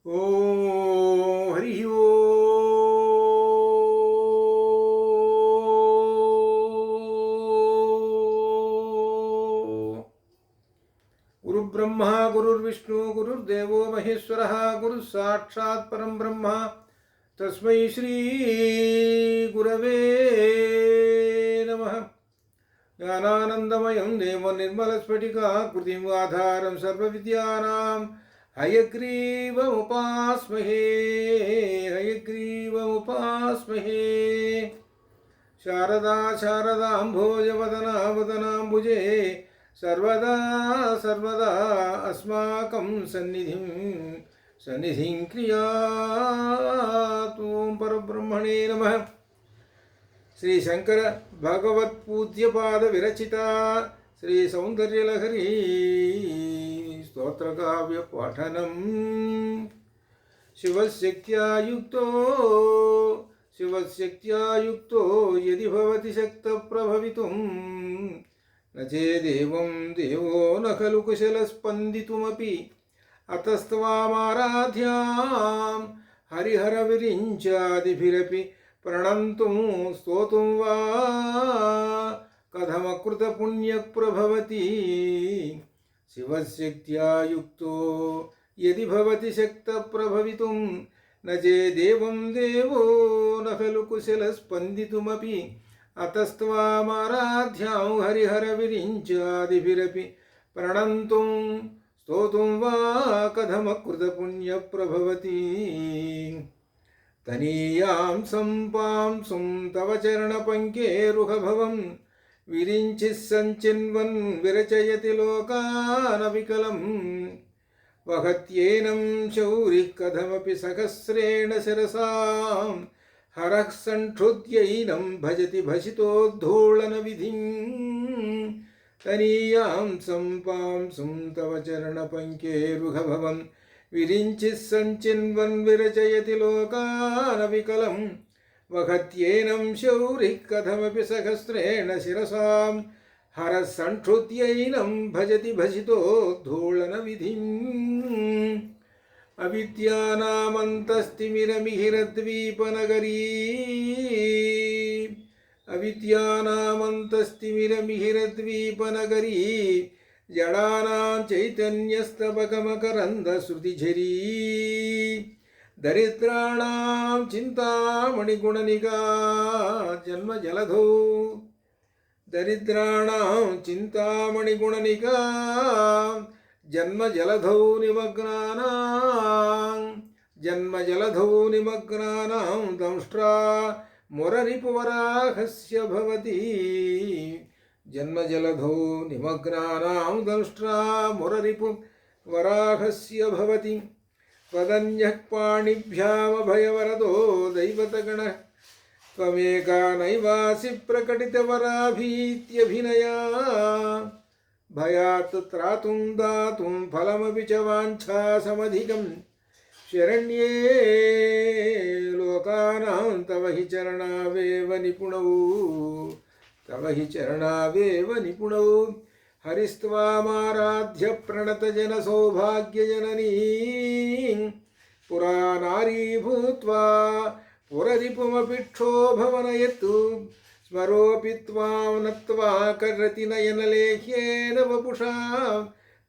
ఓం హరి ఓ గురుబ్రహ్మ గురుర్విష్ణు గురుర్దేవో మహేశ్వర గురు సాక్షాత్ పరం బ్రహ్మ తస్మై శ్రీ గురవే నమః. జ్ఞానానందమయం దేవం నిర్మలస్ఫటికాకృతిం ఆధారం సర్వవిద్యానాం హయగ్రీవముపాస్మహే హయగ్రీవముపాస్మహే. శారదా శారదాంభోజవదనా వదనాంబుజే సర్వదా సర్వదా అస్మాకం సన్నిధిం క్రియాతు. పరబ్రహ్మణే నమః. శ్రీ శంకర భగవత్పూజ్యపాద విరచిత శ్రీ సౌందర్యలహరి స్తోత్రకావ్య పఠనం. శివశక్త్యాయుక్తో యది భవతి శక్త ప్రభవితుం నేదేవం దేవో న ఖలు కుశల స్పందితుమపి అతస్త్వామారాధ్యాం హరిహర విరించాదిభిరపి ప్రణంతుం స్తోతుం వా కథమకృత పుణ్యప్రభవతి. శివశక్త్యాయుక్తో యది భవతి శక్త ప్రభవితుం నేదేవం దేవో న ఖలు కుశల స్పందితుమపి అతస్త్వామారాధ్యాం హరిహర విరించాదిభిరపి ప్రణంతుం స్తోతుం వా కథమకృత పుణ్యప్రభవతి. తనీయాం సంపాంసుం తవ చరణపంకేరుహభవం విరించి సంచిన్వన్ విరచయతి లోకానవికలం. వహత్యేనం శౌరి కథమపి సహస్రేణ శిరసాం హరః సంక్షుద్యైనం భజతి భసితోద్ధూళన విధిం. తనీయాం సంపాంసుం తవ చరణపంకేరుహభవం విరించి సంచిన్వన్ విరచయతి లోకానవికలం. వహత్యేనం శౌరి కథమపి సహస్రేణ శిరసాం హరః సంక్షుద్యైనం భజతి భసితోద్ధూళన విధిం. అవిద్యానామంతస్తిమిరమిహిరద్వీపనగరీ జడానాం చైతన్యస్తబకమకరందశ్రుతిఝరీ. దరిద్రాణాం చింతామణిగుణనికా జన్మజలధౌ దరిద్రాణాం చింతామణిగుణనికా జన్మజలధౌ నిమగ్నానాం దంష్ట్రా మురరిపువరాహస్య భవతి. జన్మజలధౌ నిమగ్నానాం దంష్ట్రా మురరిపువరాహస్య భవతి. త్వదన్యః పాణిభ్యామభయవరదో దైవతగణః త్వమేకా నైవాసి ప్రకటితవరాభీత్యభినయా. భయాత్ త్రాతుం దాతుం ఫలమపి చ వాంఛాసమధికం శరణ్యే లోకానాం తవ హి చరణావేవ నిపుణౌ. హరిస్త్వామారాధ్య ప్రణతజన సౌభాగ్యజననీ పురా నారీ భూత్వా పురరిపుమపి క్షోభవనయత్. స్మరోపి త్వాం నత్వా కర్రతి నయనలేఖ్యేన వపుషా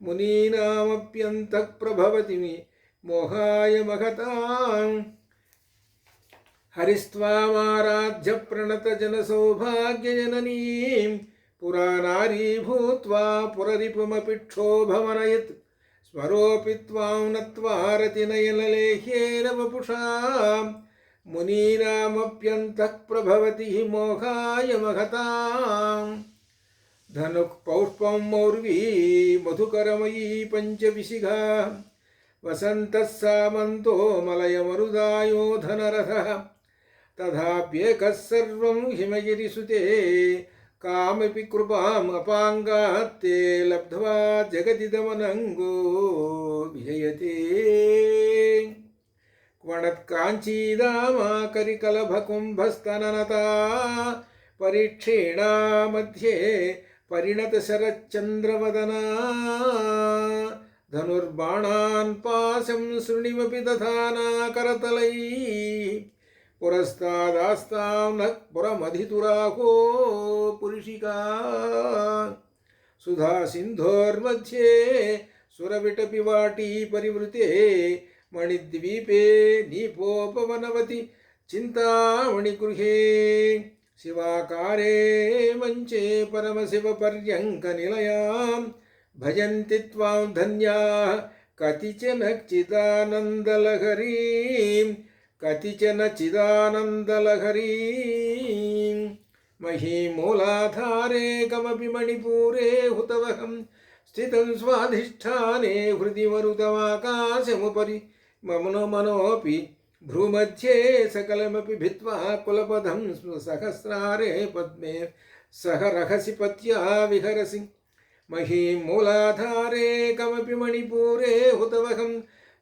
మునీనామప్యంతః ప్రభవతి మోహాయ మహతాం. హరిస్త్వామారాధ్య ప్రణతజన సౌభాగ్యజననీం పురా నారీ భూత్వా పురరిపుమపి క్షోభవనయత్. స్మరోపి త్వాం నత్వా రతినయనలేఖ్యేన వపుషా మునీనామప్యంతః ప్రభవతి మోహాయ మహతాం. ధనుః పౌష్పం మౌర్వీ మధుకరమయీ పంచవిశిఖా వసంతః సామంతో మలయమరుదాయో ధనరథః. తథాప్యేకः సర్వం హిమగిరిసుతే కామపి కృపాం అపాంగాత్ తే లబ్ధ్వా జగదిదమనంగో విజయతే. క్వణత్కాంచీదామాకరికలభకుంభస్తననతా పరీక్షేణా మధ్యే పరిణత శరచంద్రవదనా. धनुर्बाणान् पाशं शृणिमपि दधाना करतलैः पुरस्तादास्तां नः पुरमधितुराहो पुरुषिका सुधा सिन्धोर्मध्ये सुरविटपिवाटी परिवृते मणिद्वीपे नीपोपवनवति चिन्तामणिगृहे शिवाकारे मञ्चे परमशिवपर्यङ्कनिलयां भजन्ति त्वां धन्याः कतिचन चिदानन्दलहरीं महीमूलाधारे कमपि मणिपूरे हुतवहं स्थितं स्वाधिष्ठाने हृदि मरुतमाकाशमुपरि मनोऽपि भ्रूमध्ये सकलमपि भित्त्वा कुलपदं सहस्रारे पद्मे सह रहसि पत्या विहरसि महीमूलाधारे कमपि मणिपूरे हुतवहं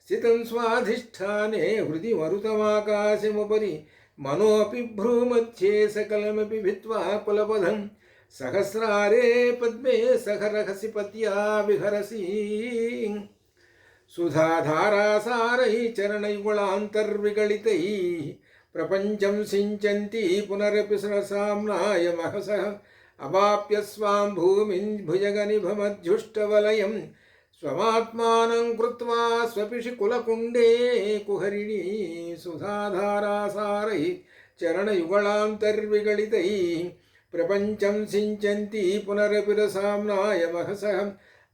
स्थितं स्वाधिष्ठाने हृदि मरुतमाकाशमुपरि मनोऽपि भ्रूमध्ये सकलमपि भित्त्वा कुलपदं सहस्रारे पद्मे सह रहसि पत्या विहरसि सुधाधारासारैः चरणयुगलान्तर्विगलितैः प्रपञ्चं सिञ्चन्ति पुनरपि सरसाम्नाय महसः अवाप्य स्वां भूमिं भुजगनिभमध्युष्टवलयं स्वमात्मानं कृत्वा स्वपिषि कुलकुण्डे कुहरिणी सुधाधारासारैः चरणयुगलान्तर्विगलितैः प्रपञ्चं सिञ्चन्ति पुनरपि रसाम्नाय महसः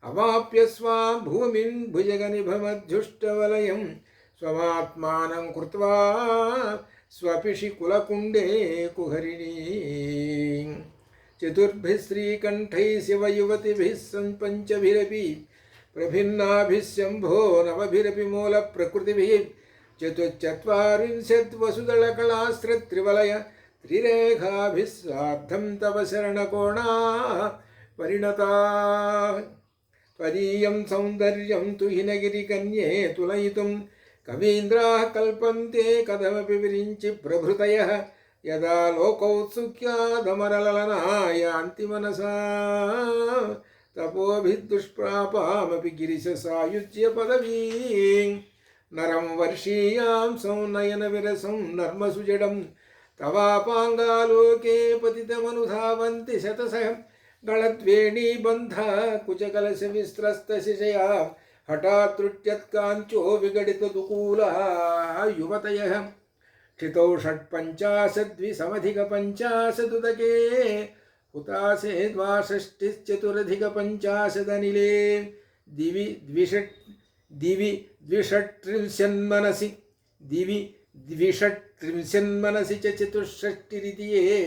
अवाप्य स्वां भूमिं भुजगनिभमध्युष्टवलयं स्वमात्मानं कृत्वा स्वपिषि कुलकुण्डे कुहरिणी चतुर्भिः श्रीकण्ठैः शिवयुवतिभिः पञ्चभिरपि प्रभिन्नाभिः शम्भो नवभिरपि मूलप्रकृतिभिः चतुश्चत्वारिंशद्वसुदलकलास्त्रत्रिवलय त्रिरेखाभिः सार्धं तव शरणकोणा परिणता त्वदीयं सौन्दर्यं तु हिनगिरिकन्ये तुलयितुं कवीन्द्राः कल्पन्ते कथमपि विरिञ्चि प्रभृतयः यदा लोकौत्सुक्यादमरललनायान्ति मनसा तपोभिर्दुष्प्रापामपि गिरिशसायुज्य पदवीं नरं वर्षीयां संनयनविरसं नर्मसुजडं तवापाङ्गालोके पतितमनुधावन्ति शतशः गलद्वेणीबन्धा कुचकलशविस्त्रस्तशिशया हठात् त्रुट्यत्काञ्चो विगडितदुकूला युवतयः क्षितौ षट्पञ्चाशद्विसमधिकपञ्चाशदुदके हुतासे द्वाषष्टिश्चतुरधिकपञ्चाशदनिले दिवि द्विषट्त्रिंशन्मनसि च चतुष्षष्टिरिति ये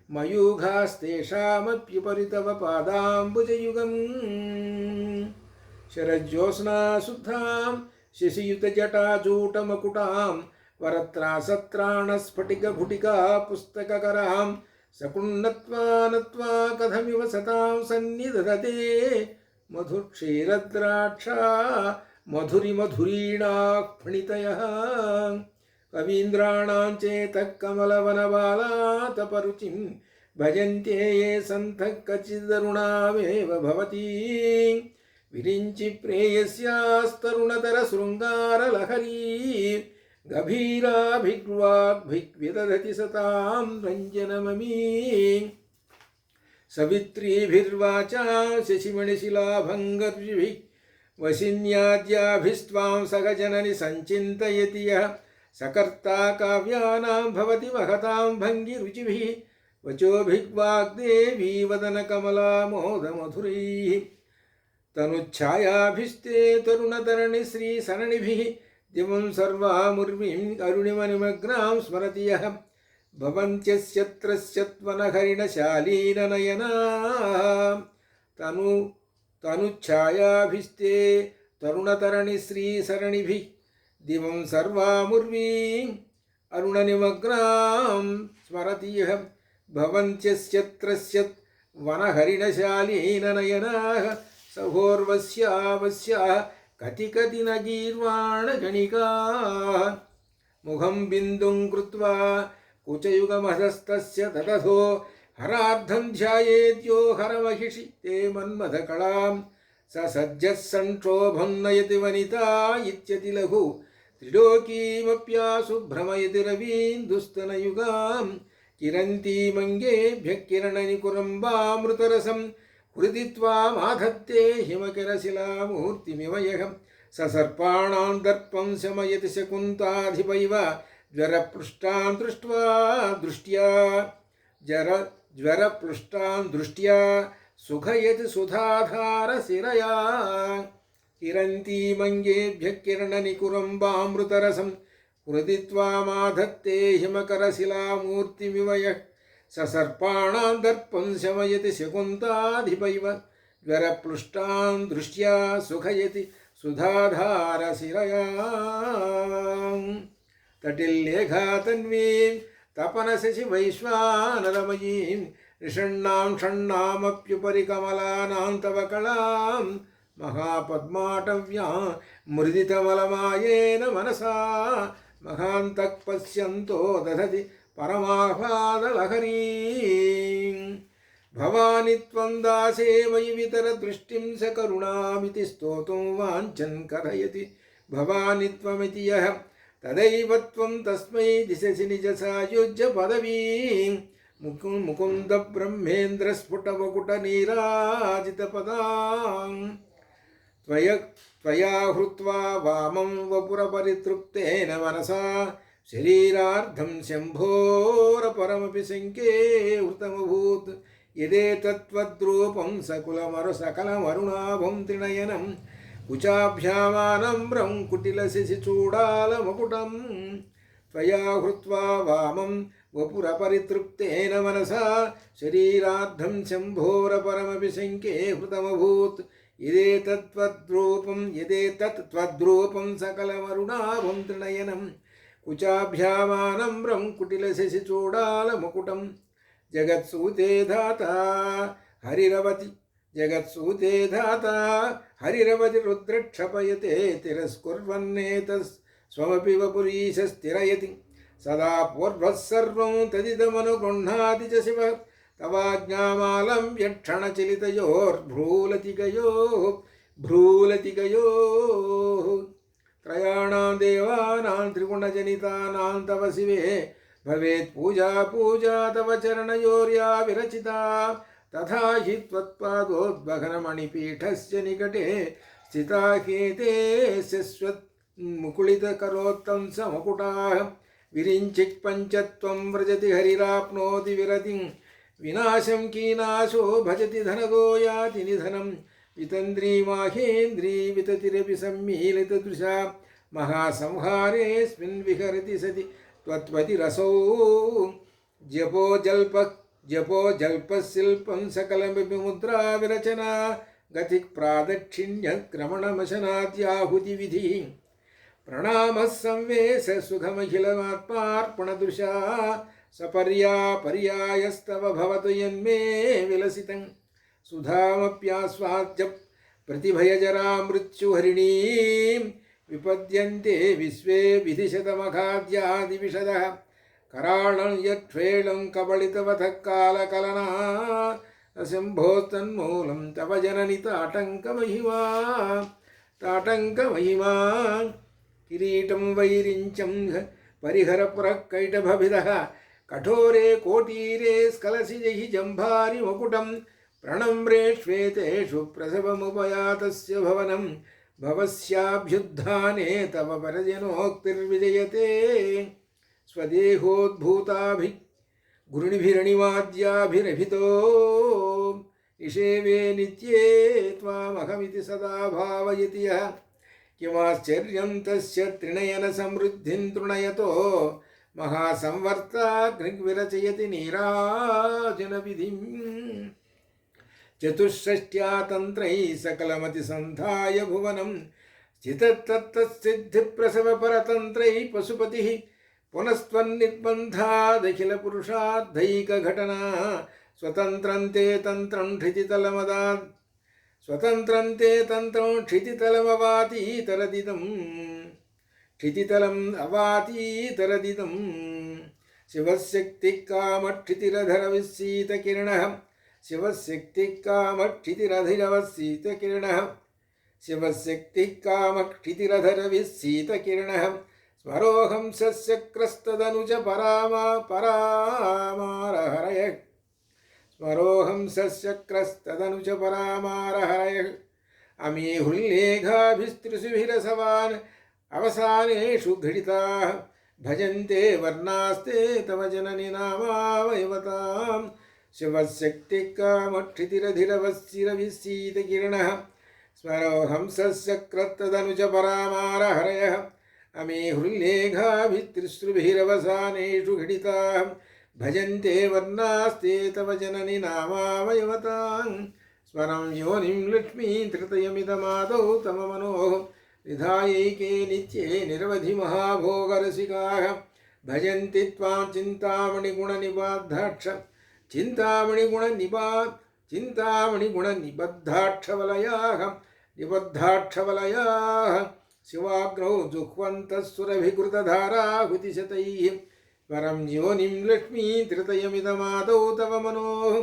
मयूघास्तेषामप्युपरि तव पादाम्बुजयुगम् शरज्योत्स्नाशुद्धां शिशियुतजटाजूटमकुटां वरत्रासत्राणस्फटिकघुटिका पुस्तककरां सकुन्नत्वा नत्वा कथमिव सतां सन्निदधते मधुक्षीरद्राक्षा मधुरिमधुरीणाः फणितयः कवीन्द्राणां चेतः कमलवनबालातपरुचिं भजन्ते ये सन्तः कचिदरुणामेव भवति विरिञ्चि प्रेयस्यास्तरुणतरशृङ्गारलहरी गभीराभिग्वाग्भिग्विदधति सतां रञ्जनममी सवित्रीभिर्वाचां शशिमणिशिलाभङ्गर्षिभिः वशिन्याद्याभिस्त्वां सखजननि सञ्चिन्तयति यः सकर्ता काव्यानां भवति महतां भङ्गिरुचिभिः वचोभिग्वाग्देवी वदनकमलामोदमधुरैः तनुच्छायाभिस्ते तरुणतरणिश्रीसरणिभिः दिवं सर्वामुर्वीं अरुणिमनिमग्नां स्मरति यः भवन्त्यस्यत्रस्यत्वनहरिणशालीननयनाः तनुच्छायाभिस्ते तरुणतरणिश्रीसरणिभिः दिवं सर्वामुर्वीं अरुणनिमग्नां स्मरति यः भवन्त्यस्यत्रस्यत्वनहरिणशालीननयनाः सहोर्वस्यावस्याः कति न गीर्वाणगणिकाः मुखं बिन्दुं कृत्वा कुचयुगमधस्तस्य ददधो हरार्धं ध्यायेद्यो हरमहिषि ते मन्मथकलां स सज्जः संक्षोभं नयति वनिता इत्यति लघु त्रिलोकीमप्यासु भ्रमयति रवीन्दुस्तनयुगां किरन्तीमङ्गेभ्यः किरणनिकुरम्बामृतरसं हृदि त्वामाधत्ते हिमकिरशिलामूर्तिमिव यः स सर्पाणां दर्पं शमयति शकुन्ताधिपैव ज्वरपृष्ठान् दृष्ट्वा दृष्ट्या ज्वरपृष्ठान् दृष्ट्या सुखयति सुधाधारशिरया किरन्तीमङ्गेभ्यः किरणनिकुरम्बामृतरसं हृदि त्वामाधत्ते हिमकरशिलामूर्तिमिव यः स सर्पाणां दर्पं शमयति शकुन्ताधिपैव ज्वरपृष्ठान् दृष्ट्या सुखयति सुधाधारशिरया तटिल्लेखातन्वीं तपनशशिवैश्वानरमयीं ऋषण्णां षण्णामप्युपरि कमलानां तव कलां महापद्माटव्यां मृदितमलमायेन मनसा महान्तः पश्यन्तो दधति परमाह्लादलहरीं भवानि त्वं दासे मयि वितरदृष्टिं स करुणामिति स्तोतुं वाञ्छन् कथयति भवानि त्वमिति यः तदैव त्वं तस्मै दिशसि निजसायुज्य पदवीं मुकुन्द ब्रह्मेन्द्र स्फुटवकुटनीराजितपदां त्वया हृत्वा वामं वपुरपरितृप्तेन मनसा शरीरार्धं शम्भोरपरमपि शङ्के हृतमभूत् यदेतत्त्वद्रूपं सकलमरुणाभं त्रिनयनं कुचाभ्यामानम्रं कुटिलशिशिचूडालमकुटं त्वया हृत्वा वामं वपुरपरितृप्तेन मनसा शरीरार्धं शम्भोरपरमपि शङ्के हृतमभूत् यदेतत्त्वद्रूपं सकलमरुणाभं त्रिनयनं कुचाभ्यामानम्रं कुटिलशिशिचूडालमकुटं जगत्सूते धाता हरिरवति जगत्सूते धाता हरिरवति रुद्रक्षपयते तिरस्कुर्वन्नेतस्वमपि वपुरीशस्थिरयति सदा पूर्वः सर्वं तदिदमनुगृह्णाति च शिवः तवाज्ञामालं यक्षणचलितयोर्भ्रूलतिकयोः त्रयाणां देवानां त्रिगुणजनितानां तव शिवे भवेत् पूजा तव चरणयोर्या विरचिता तथा हि त्वत्पादोद्वहनमणिपीठस्य निकटे स्थिता हेते शश्वन्मुकुलितकरोत्तं समकुटाः विरिञ्चिक् पञ्चत्वं व्रजति हरिराप्नोति विरतिं विनाशं कीनाशो भजति धनदो याति निधनं वितन्द्री माहेन्द्री विततिरपि सम्मीलितदृशा महासंहारेऽस्मिन् विहरति सति त्वत्पतिरसौ जपो जल्पशिल्पं सकलमपि मुद्रा विरचना गतिक् प्रादक्षिण्यक्रमणमशनात्याहुतिविधिः प्रणामः संवेश सुखमखिलमात्मार्पणदृशा सपर्यायस्तव भवतु यन्मे विलसितं सुधामप्यास्वाद्य प्रतिभयजरा मृत्युहरिणीं विपद्यन्ते विश्वे विधिशतमखाद्यादिविशदः कराळं यक्षेळं कबलितवतः कालकलना शम्भोस्तन्मूलं तव जननि ताटङ्कमहिमा किरीटं वैरिञ्चं परिहरपुरः कैटभभिदः कठोरे कोटीरे स्खलसिजैः जम्भारि मकुटं प्रणम्रे श्वेतेषु प्रसवमुपयातस्य भवनं भवस्याभ्युत्थाने तव परजनोक्तिर्विजयते स्वदेहोद्भूताभि गुरुनिभिरणिवाद्याभिरभितो निषेवे नित्ये त्वामहमिति सदा भावयति यः किमाश्चर्यं तस्य त्रिनयनसमृद्धिं तृणयतो महासंवर्ताग्निर्विरचयति नीराजनविधिं चतुष्षष्ट्या तन्त्रैः सकलमतिसन्धाय भुवनं स्थितत्तत्सिद्धिप्रसवपरतन्त्रैः पशुपतिः पुनस्त्वन्निर्बन्धादखिलपुरुषार्थैकघटना स्वतन्त्रं ते तन्त्रं क्षितितलम् अवातीतरदिदं शिवशक्तिः कामक्षितिरधरविस्सीतकिरणः శివశక్తి కామక్షితిరధిరవశీతకిరణ శివశక్తి కామక్షితిరధరవిశీతకిరణ స్మరోహం సస్యక్రస్తదనుజ పరామారహరయ స్మరోహం సస్యక్రస్తదనుజ పరామారహరయ అమీహుల్లేఘాభిస్త్రిశుభిరసవాన్ అవసానేషు ఘటితాః భజంతే వర్ణాస్తే తవ జనని నామావయవతాం శివశక్తి కామక్షితిరధిరవశిరవిశీతకిరణః స్మరోహం సస్యక్రత్తదనుజ పరామారహరయః అమీహృల్లేఘాభిస్త్రిశృభిరవసానేషు ఘటితాః భజంతే వర్ణాస్తే తవ జనని నామావయవతాం స్మరం యోనిం లక్ష్మీం త్రితయమిదమాదౌ తమ మనోః నిధాయైకే నిత్యే నిరవధి మహాభోగరసికాః భజంతి త్వాం చింతామణిగుణనిబద్ధాక్ష నిబద్ధాక్షవలయాः శివాగ్నౌ జుహ్వంతః సురభికృతధారాహుతిశతైః స్మరం యోనిం లక్ష్మీం త్రితయమిదమాదౌ తవ మనోః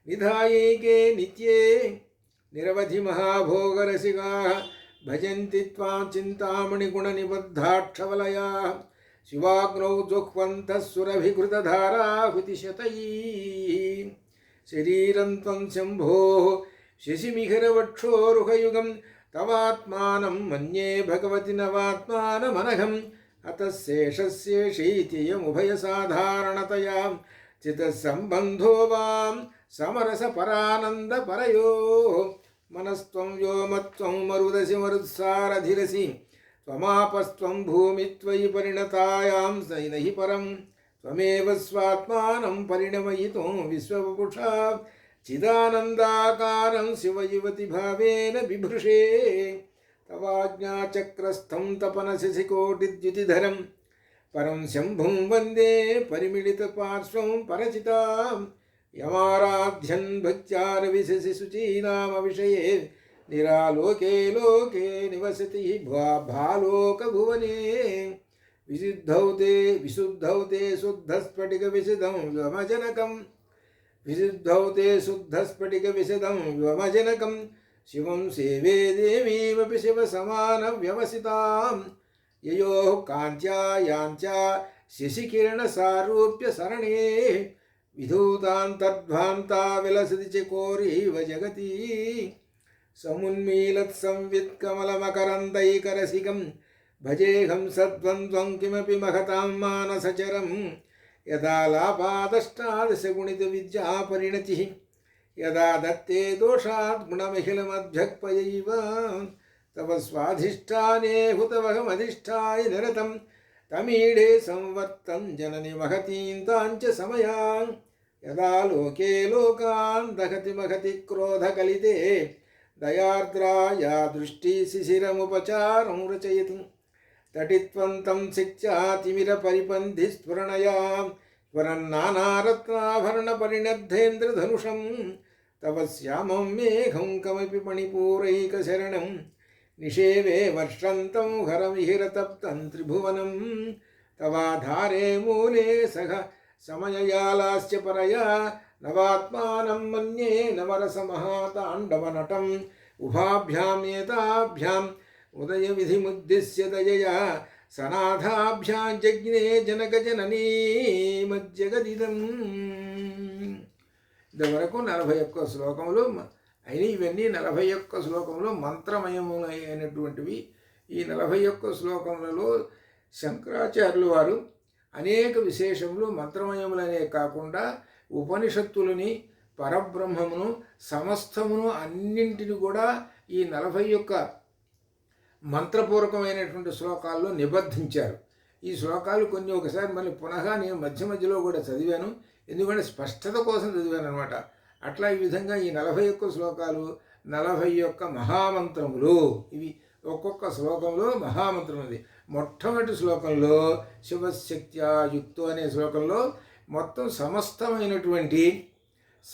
నిధాయైకే నిత్యే నిరవధి మహాభోగరసికాః భజంతి త్వాం చింతామణిగుణనిబద్ధాక్షవలయాः శివాగ్నౌ జుహ్వంతః సురభికృతధారాహుతిశతైః శరీరం త్వం శంభోః శశిమిఖిరవక్షోరుహయుగం తవాత్మానం మన్యే భగవతి నవాత్మానమనఘం అతః శేషస్యేషైతియముభయసాధారణతయా చితసంబంధో వాం సమరసపరానందపరయోః మనస్త్వం వ్యోమత్వం మరుదసి మరుత్సారధిరసి త్వమాపస్త్వం భూమి త్వయి పరిణతాయాం నహి పరం త్వమేవ స్వాత్మానం పరిణమయితుం విశ్వవపుషా చిదానందాకారం శివయువతి భావేన బిభృషే తవాజ్ఞాచక్రస్థం తపనశశికోటిద్యుతిధరం పరం శంభుం వందే పరిమిళితపార్శ్వం పరచితాం యమారాధ్యన్ భక్త్యారవిశసి శుచీనామ విషయే నిరాలోకే లోకే నివసతి భాలోకభువనే విశుద్ధౌ తే శుద్ధస్ఫటికవిశదం వ్యోమజనకం వ్యోమజనకం శివం సేవే దేవీమపి శివసమానవ్యవసితాం యయోః కాంత్యా యాంత్యా శశికిరణసారూప్య సరణే విధూతాంతర్ధ్వాంతా విలసతి చకోరీవ జగతి సమున్మీలత్సంవిత్కమలమకరందైకరసికం భజేహం సద్వంద్వం కిమపి మహతాం మానసచరం యదా లాపాదష్టాదశగుణిత విద్యా పరిణతి యదా దత్తే దోషాత్ గుణమఖిలమధ్యక్పయైవ తవ స్వాధిష్టానే హుతవహమధిష్టాయ నిరతం తమీడే సంవర్తం జనని మహతీం తాంచ సమయాం యదా లోకే లోకాన్ దహతి మహతి క్రోధకలితే దయార్ద్రాయా దృష్టి శిశిరముపచారం రచయతి తటిత్వంతం శిక్షాతిమిర పరిపంధి స్ఫురణయా స్ఫురన్నానారత్నాభరణ పరిణద్ధేంద్రధనుషం తవ శ్యామం మేఘం కమపి మణిపూరైకశరణం నిషేవే వర్షంతం హరమిహిరతప్తం త్రిభువనం తవాధారే మూలే సహ సమయయాలాస్య పరయా నవాత్మానం మన్యే నవరసమహాతాండవనటం ఉభాభ్యాం ఏతాభ్యాం ఉదయవిధిముద్దిశ్య దయయా సనాథాభ్యాం జజ్ఞే జనకజననీ మజ్జగదిదం. ఇంతవరకు 41 శ్లోకములు అయిన ఇవన్నీ 41 శ్లోకంలో మంత్రమయములైనటువంటివి. ఈ 41 శ్లోకములలో శంకరాచార్యులు వారు అనేక విశేషములు మంత్రమయములనే కాకుండా ఉపనిషత్తులని పరబ్రహ్మమును సమస్తమును అన్నింటిని కూడా ఈ 41 మంత్రపూర్వకమైనటువంటి శ్లోకాల్లో నిబద్ధించారు. ఈ శ్లోకాలు కొన్ని ఒకసారి మళ్ళీ పునః నేను మధ్య మధ్యలో కూడా చదివాను, ఎందుకంటే స్పష్టత కోసం చదివాను అనమాట. అట్లా ఈ విధంగా ఈ 41 శ్లోకాలు 41 మహామంత్రములు. ఇవి ఒక్కొక్క శ్లోకంలో మహామంత్రం ఉంది. మొట్టమొదటి శ్లోకంలో శివశక్త్యా యుక్తో అనే శ్లోకంలో మొత్తం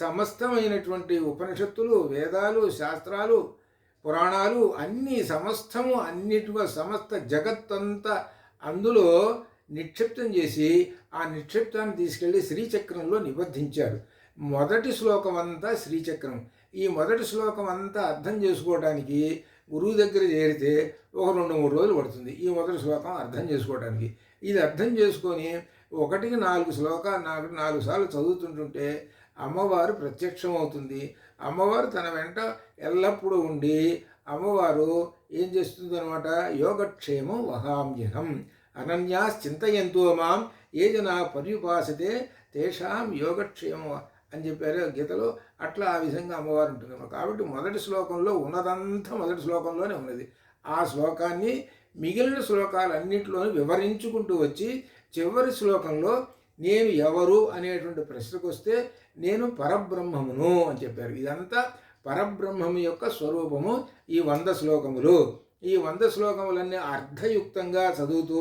సమస్తమైనటువంటి ఉపనిషత్తులు, వేదాలు, శాస్త్రాలు, పురాణాలు అన్నీ సమస్తము అన్నిటిగా సమస్త జగత్తంతా అందులో నిక్షిప్తం చేసి ఆ నిక్షిప్తాన్ని తీసుకెళ్ళి శ్రీచక్రంలో నిబద్ధించారు. మొదటి శ్లోకం అంతా శ్రీచక్రం. ఈ మొదటి శ్లోకం అంతా అర్థం చేసుకోవడానికి గురువు దగ్గర చేరితే ఒక 2-3 రోజులు పడుతుంది ఈ మొదటి శ్లోకం అర్థం చేసుకోవడానికి. ఇది అర్థం చేసుకొని 1-4 శ్లోకాలు 4 సార్లు చదువుతుంటుంటే అమ్మవారు ప్రత్యక్షం అవుతుంది. అమ్మవారు తన వెంట ఎల్లప్పుడూ ఉండి అమ్మవారు ఏం చేస్తుందనమాట, యోగక్షేమం వహామ్యహం అనన్యాశ్చింతయంతో మాం ఏ జనా పర్యుపాసతే తేషాం యోగక్షేమం అని చెప్పారు గీతలో. అట్లా ఆ విధంగా అమ్మవారు ఉంటుందన్నమాట. కాబట్టి మొదటి శ్లోకంలో ఉన్నదంతా మొదటి శ్లోకంలోనే ఉన్నది. ఆ శ్లోకాన్ని మిగిలిన శ్లోకాలన్నింటిలోనూ వివరించుకుంటూ వచ్చి చివరి శ్లోకంలో నేను ఎవరు అనేటువంటి ప్రశ్నకు వస్తే నేను పరబ్రహ్మమును అని చెప్పారు. ఇదంతా పరబ్రహ్మము యొక్క స్వరూపము ఈ 100 శ్లోకములు. ఈ 100 శ్లోకములన్నీ అర్థయుక్తంగా చదువుతూ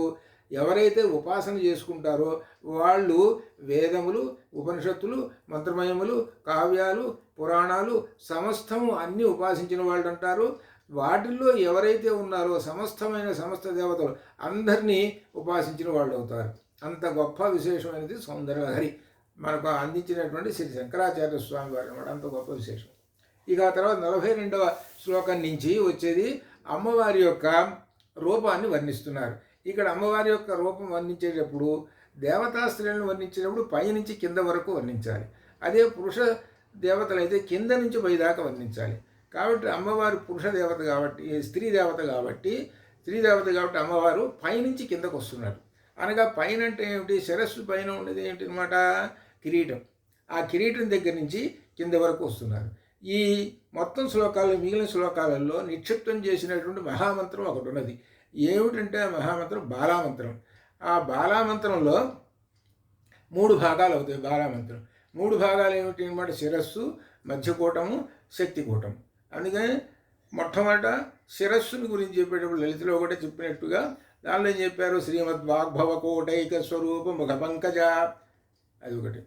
ఎవరైతే ఉపాసన చేసుకుంటారో వాళ్ళు వేదములు, ఉపనిషత్తులు, మంత్రమయములు, కావ్యాలు, పురాణాలు సమస్తము అన్నీ ఉపాసించిన వాళ్ళు అంటారు. వాటిల్లో ఎవరైతే ఉన్నారో సమస్త దేవతలు అందరినీ ఉపాసించిన వాళ్ళు అవుతారు. అంత గొప్ప విశేషమైనది సౌందర్యలహరి మనకు అందించినటువంటి శ్రీ శంకరాచార్య స్వామి వారు అన్నమాట. అంత గొప్ప విశేషం. ఇక ఆ తర్వాత 42వ శ్లోకం నుంచి వచ్చేది అమ్మవారి యొక్క రూపాన్ని వర్ణిస్తున్నారు. ఇక్కడ అమ్మవారి యొక్క రూపం వర్ణించేటప్పుడు దేవతా స్త్రీలను వర్ణించేటప్పుడు పైనుంచి కింద వరకు వర్ణించాలి. అదే పురుష దేవతలైతే కింద నుంచి పైదాకా వర్ణించాలి. కాబట్టి అమ్మవారు పురుష దేవత కాబట్టి స్త్రీ దేవత కాబట్టి అమ్మవారు పైనుంచి కిందకు వస్తున్నారు. అనగా పైన అంటే ఏమిటి, శిరస్సు పైన ఉండేది ఏమిటి అనమాట, కిరీటం. ఆ కిరీటం దగ్గర నుంచి కింద వరకు వస్తున్నారు. ఈ మొత్తం శ్లోకాలు మిగిలిన శ్లోకాలలో నిక్షిప్తం చేసినటువంటి మహామంత్రం ఒకటి ఉన్నది. ఏమిటంటే ఆ మహామంత్రం బాలామంత్రం. ఆ బాలామంత్రంలో 3 భాగాలు అవుతాయి. బాలామంత్రం 3 భాగాలు ఏమిటి అనమాట, శిరస్సు, మధ్యకూటము, శక్తికూటం. అందుకని మొట్టమొదట శిరస్సుని గురించి చెప్పేటప్పుడు లలితలో ఒకటే చెప్పినట్టుగా దానిలో ఏం చెప్పారు, శ్రీమద్వాగ్భవ కోటైక స్వరూప ముఖ పంకజ, అది ఒకటి.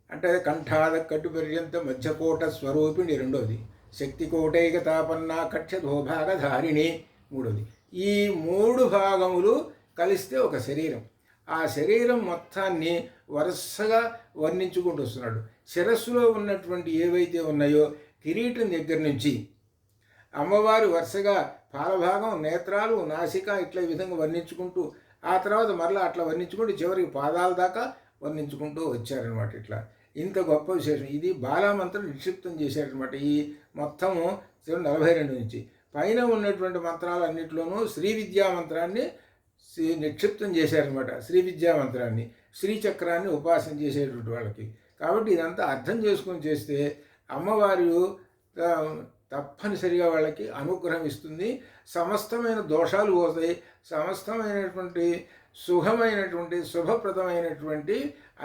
అంటే కంఠాద కట్టు పర్యంత మధ్యకోట స్వరూపిణి రెండోది, శక్తి కోటైక తాపన్న కక్షధోభాగధారిణి మూడోది. ఈ 3 భాగములు కలిస్తే ఒక శరీరం. ఆ శరీరం మొత్తాన్ని వరుసగా వర్ణించుకుంటూ వస్తున్నాడు. శిరస్సులో ఉన్నటువంటి ఏవైతే ఉన్నాయో కిరీటం దగ్గర నుంచి అమ్మవారు వరుసగా పాలభాగం, నేత్రాలు, నాసిక ఇట్లా ఈ విధంగా వర్ణించుకుంటూ ఆ తర్వాత మరలా అట్లా వర్ణించుకుంటూ చివరికి పాదాల దాకా వర్ణించుకుంటూ వచ్చారనమాట. ఇట్లా ఇంత గొప్ప విశేషం. ఇది బాలామంత్రం నిక్షిప్తం చేశారనమాట. ఈ మొత్తము 42 నుంచి పైన ఉన్నటువంటి మంత్రాలన్నింటిలోనూ శ్రీ విద్యా మంత్రాన్ని నిక్షిప్తం చేశారనమాట. శ్రీ విద్యా మంత్రాన్ని, శ్రీచక్రాన్ని ఉపాసన చేసేటువంటి వాళ్ళకి. కాబట్టి ఇదంతా అర్థం చేసుకొని చేస్తే అమ్మవారు తప్పనిసరిగా వాళ్ళకి అనుగ్రహం ఇస్తుంది. సమస్తమైన దోషాలు పోతాయి. సమస్తమైనటువంటి సుఖమైనటువంటి శుభప్రదమైనటువంటి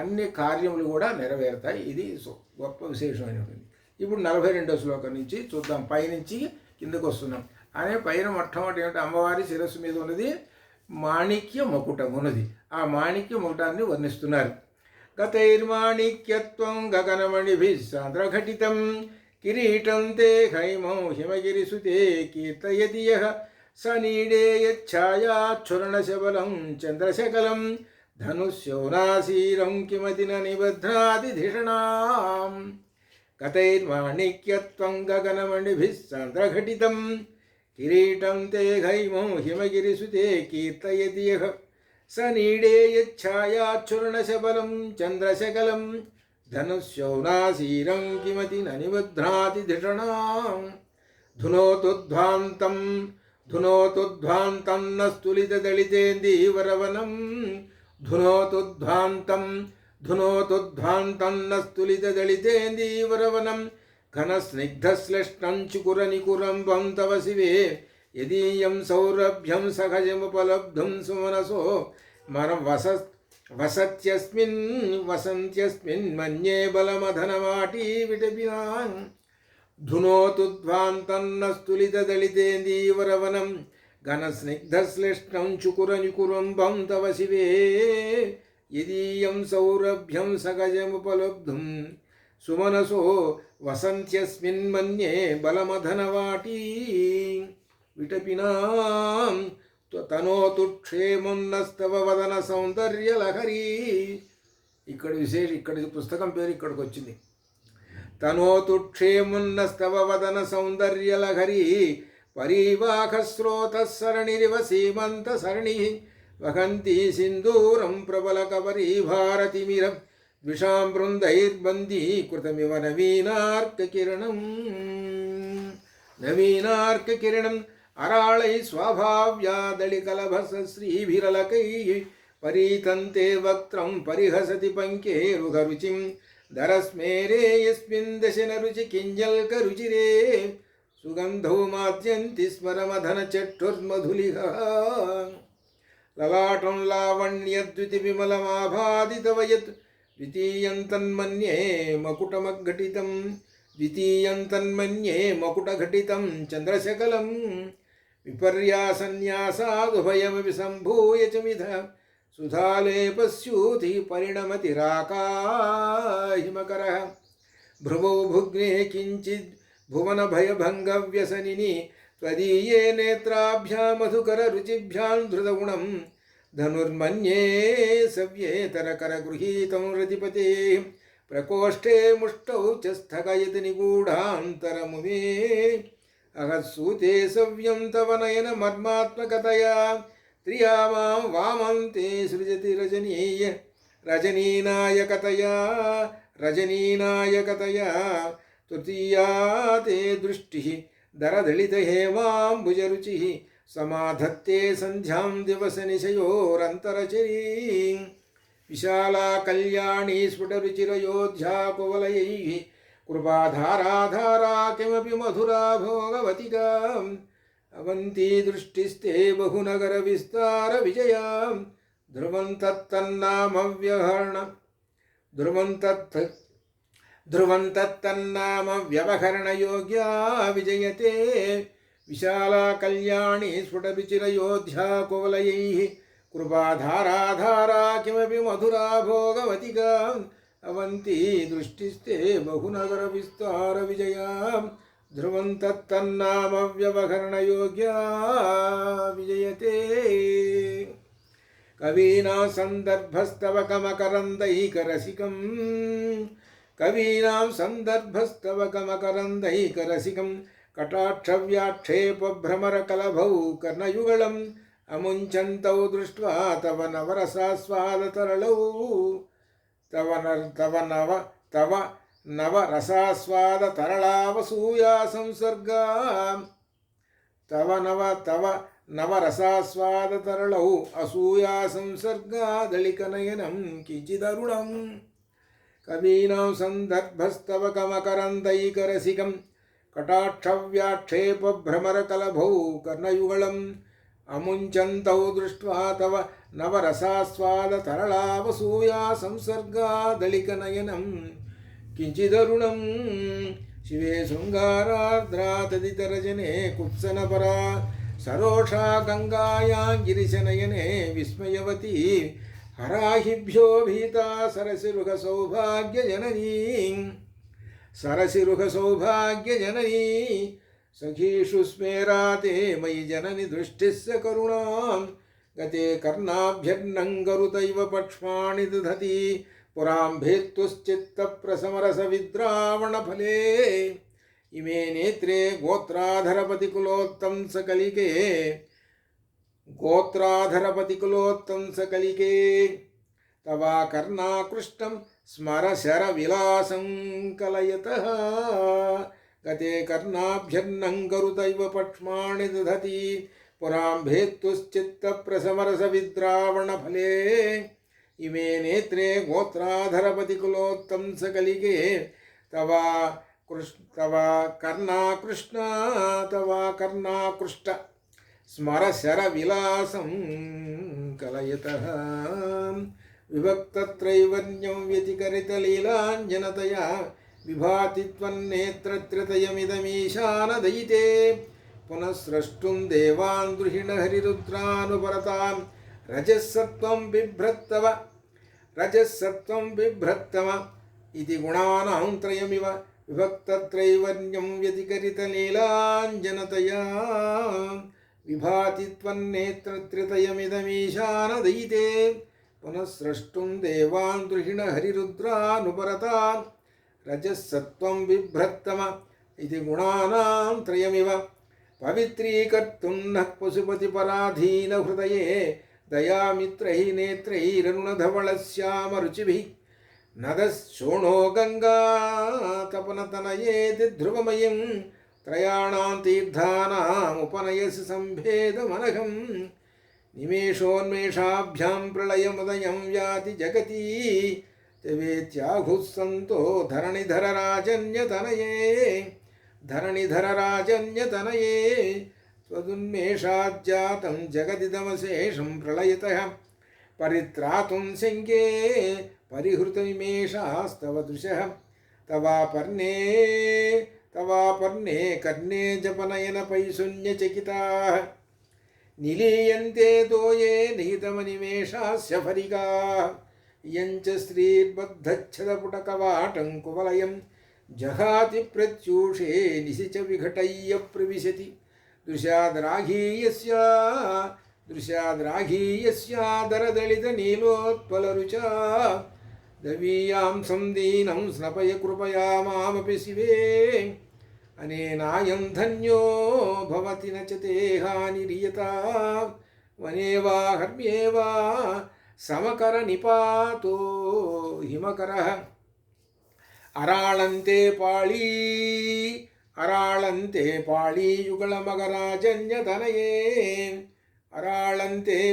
అన్ని కార్యములు కూడా నెరవేరుతాయి. ఇది గొప్ప విశేషమైనటువంటి. ఇప్పుడు 42వ శ్లోకం నుంచి చూద్దాం. పైనుంచి కిందకు వస్తున్నాం. అనే పైన మొట్టమొదటి ఏమిటి, అమ్మవారి శిరస్సు మీద ఉన్నది మాణిక్య మకుటం ఉన్నది. ఆ మాణిక్య మకుటాన్ని వర్ణిస్తున్నారు. గతైర్మాణిక్యత్వం గగనమణిభిః సాంద్రఘటితం కిరీటం తే హైమౌ హిమగిరిసుతే కీర్తయతి యః స నీడే యచ్ఛాయాచ్ఛురణశబలం చంద్రశకలం ధనుష్యౌనాశీరం కిమతి న నిబధ్నాతి ధిషణాం. గతైర్మాణిక్యత్వం గగనమణిభిః సాంద్రఘటితం కిరీటం తే హైమౌ హిమగిరిసుతే కీర్తయతి యః స నీడే యచ్ఛాయాచ్ఛురణశబలం చంద్రశకలం ధనుష్యౌనాశీరం కిమతి న నిబధ్నాతి ధిషణాం. ధునోతుధ్వాంతం న స్థులితదళితేందీవరవనం. ధునోతుధ్వాంతం న స్థులితదళితేందీవరవనం ఘనస్నిగ్ధశ్లిష్టం చుకురనికురంబం తవ శివే యదీయం సౌరభ్యం సహజముపలబ్ధుం సుమనసో మనం వసంత్యస్మిన్ మన్యే బలమధనమాటీ విటపినా. ధునోతుధ్వాంతం న స్థులితదళితేందీవరవనం ఘనస్నిగ్ధశ్లిష్టం చుకురనికురంబం తవ శివే యదీయం సౌరభ్యం సగజముపలబ్ధుం సుమనసో వసంత్యస్మిన్ మన్యే బలమధనవాటీ విటపినా. తనోతు క్షేమం నస్తవ వదన సౌందర్యలహరి. ఇక్కడ పుస్తకం పేరు ఇక్కడికి వచ్చింది. తనోతు క్షేమున్నస్తవ వదన సౌందర్యలహరి పరీవాహస్రోతసరణిరివ సీమంత సరణి వహంతి సింధూరం ప్రబల కవరీ భారతిమిర ద్విషాం బృందైర్బందీకృతమివ నవీనార్కకిరణం అరాళై స్వాభావ్యాదళికలభస శ్రీభిరలకై పరీతంతే వక్త్రం పరిహసతి పంకేరుహరుచిం దరస్మేరే యస్మిన్ దశన రుచి కింజల్కరుచిరే సుగంధౌ మాద్యంతి స్మరమధన చట్టుర్మధులిహ లలాటం లావణ్యద్వితి విమలమాభాదితవయత్ ద్వితీయం తన్మన్యే మకుటఘటితం చంద్రశకలం విపర్యాసన్యాసాదుభయమపి సంభూయ చ మిథ సుధాలేపస్యూతి పరిణమతి రాకాహిమకరః భ్రువౌ భుగ్నే కించిద్ భువన భయభంగవ్యసనిని త్వదీయే నేత్రాభ్యామధుకర రుచిభ్యాం ధృతగుణం ధనుర్మన్యే సవ్యేతరకరగృహీతం రతిపతే ప్రకోష్ఠే ముష్టౌ చ స్థగయతి నిగూఢాంతరముమే అహస్సూతే సవ్యం తవ నయన మర్మాత్మకతయా త్రియా మాం వామంతే సృజతి రజనీనాయకతయా తృతీయా తే దృష్టి దరదళిత హేమాంబుజరుచి సమాధత్తే సంధ్యాం దివస నిశయోరంతరచరీ విశాలా కళ్యాణీ స్ఫుటరుచిరయోధ్యా కువలయైః కృపాధారాధారా కిమపి మధురా భోగవతిగా అవంతి దృష్టిస్తే బహునగర విస్తార విజయా ధ్రువం తత్తన్నామ వ్యవహరణ యోగ్యా విజయతే విశాలా కళ్యాణి స్ఫుటరుచిరయోధ్యా కువలయైః కృపాధారాధారా కిమపి మధురా భోగవతిగా అవంతి దృష్టిస్తే బహునగర విస్తార విజయా ధ్రువం తత్తన్నామ వ్యవహరణ యోగ్యా విజయతే కవీనా సందర్భస్తవ కమకరందైకరసికం కటాక్షవ్యాక్షేపభ్రమరకలభౌ కర్ణయుగళం అముంచంతౌ దృష్ట్వా తవ నవరసాస్వాదతరళౌ తవ నవరసాస్వాదతరళావసూయా సంసర్గా తవ నవరసాస్వాదతరళౌ అసూయా సంసర్గా దళికనయనం కించిదరుణం కవీనాం సందర్భస్తవ కమకరందైకరసికం కటాక్షవ్యాక్షేపభ్రమరకలభౌ కర్ణయుగళం అముంచంతౌ దృష్ట్వా తవ నవరసాస్వాదతరళావసూయా సంసర్గా దళికనయనం కించిదరుణం శివే శృంగారార్ద్రా తదితరజనే కుత్సనపరా సరోషా గంగాయా గిరిశనయనే విస్మయవతి హరాహిభ్యో భీతా సరసిరుహసౌభాగ్యజననీ సఖీషు స్మేరాతే మయి జనని దృష్టిస్య కరుణాం గతే కర్ణాభ్యర్ణం గరుతైవ పక్ష్మాణి దధతి పురాంభేత్తుశ్చిత్త ప్రసమరస విద్రావణ ఫలే ఇమే నేత్రే గోత్రాధరపతి కులోత్తం సకలికే తవా కర్ణాకృష్టం స్మర శర విలాసం కలయతః గతే కర్ణాభ్యర్ణం గరుతైవ పక్ష్మాణి దధతి పురాంభేత్తుశ్చిత్త ప్రసమరస విద్రావణ ఫలే ఇమే నేత్రే గోత్రాధరపతి కులోత్తం సకలికే తవా కర్ణాకృష్ట స్మర శర విలాసం కలయతః విభక్తత్రైవర్ణ్యం వ్యతికరిత లీలాంజనతయా విభాతి త్వన్నేత్రత్రితయమిదమీశానదయితే పునఃస్రష్టుం దేవాన్ ద్రుహిణ హరిరుద్రానుపరతాం రజస్సత్వం బిభ్రత్తమ ఇది గుణానాం త్రయమివ విభక్తత్రైవర్ణ్యం వ్యతికరిత లీలాంజనతయా విభాతి త్వన్నేత్రత్రితయమిదమీశానదయితే పునఃస్రష్టుం దేవాన్ ద్రుహిణ హరిరుద్రానుపరతాం రజస్సత్వం బిభ్రత్తమ ఇది గుణానాం త్రయమివ పవిత్రీకర్తుం నః పశుపతి పరాధీన హృదయే దయామిత్రై నేత్రైరరుణధవళశ్యామ రుచిభిః నదశోణో గంగా తపనతనయే ధ్రువమయం త్రయాణాం తీర్థానాముపనయసి సంభేదమనఘం నిమేషోన్మేషాభ్యాం ప్రళయముదయం యాతి జగతి తవేత్యాహుస్సంతో ధరణిధరరాజన్యతనయే త్వదున్మేషాజ్జాతం జగదిదమశేషం ప్రళయతః పరిత్రాతుం శంకే పరిహృతనిమేషాస్తవ దృశః తవాపర్ణే కర్ణే జపనయన పైశూన్యచకితాః నిలీయంతే తోయే నిహితమనిమేషాస్య ఫరికాః యంచ శ్రీర్బద్ధచ్ఛదపుటకవాటం కువలయం జహాతి ప్రత్యూషే నిశిచ విఘటయ్య ప్రవిశతి దృశాద్రాఘీయస్యాదరదళిత నీలోత్పలరుచా దవీయాం సందీనం స్నపయ కృపయా మామపి శివే అనేనాయం ధన్యో భవతి న చ తే హానిరియతా వనే వా హర్మ్యే వా సమకర నిపాతో హిమకరః అరాళంతే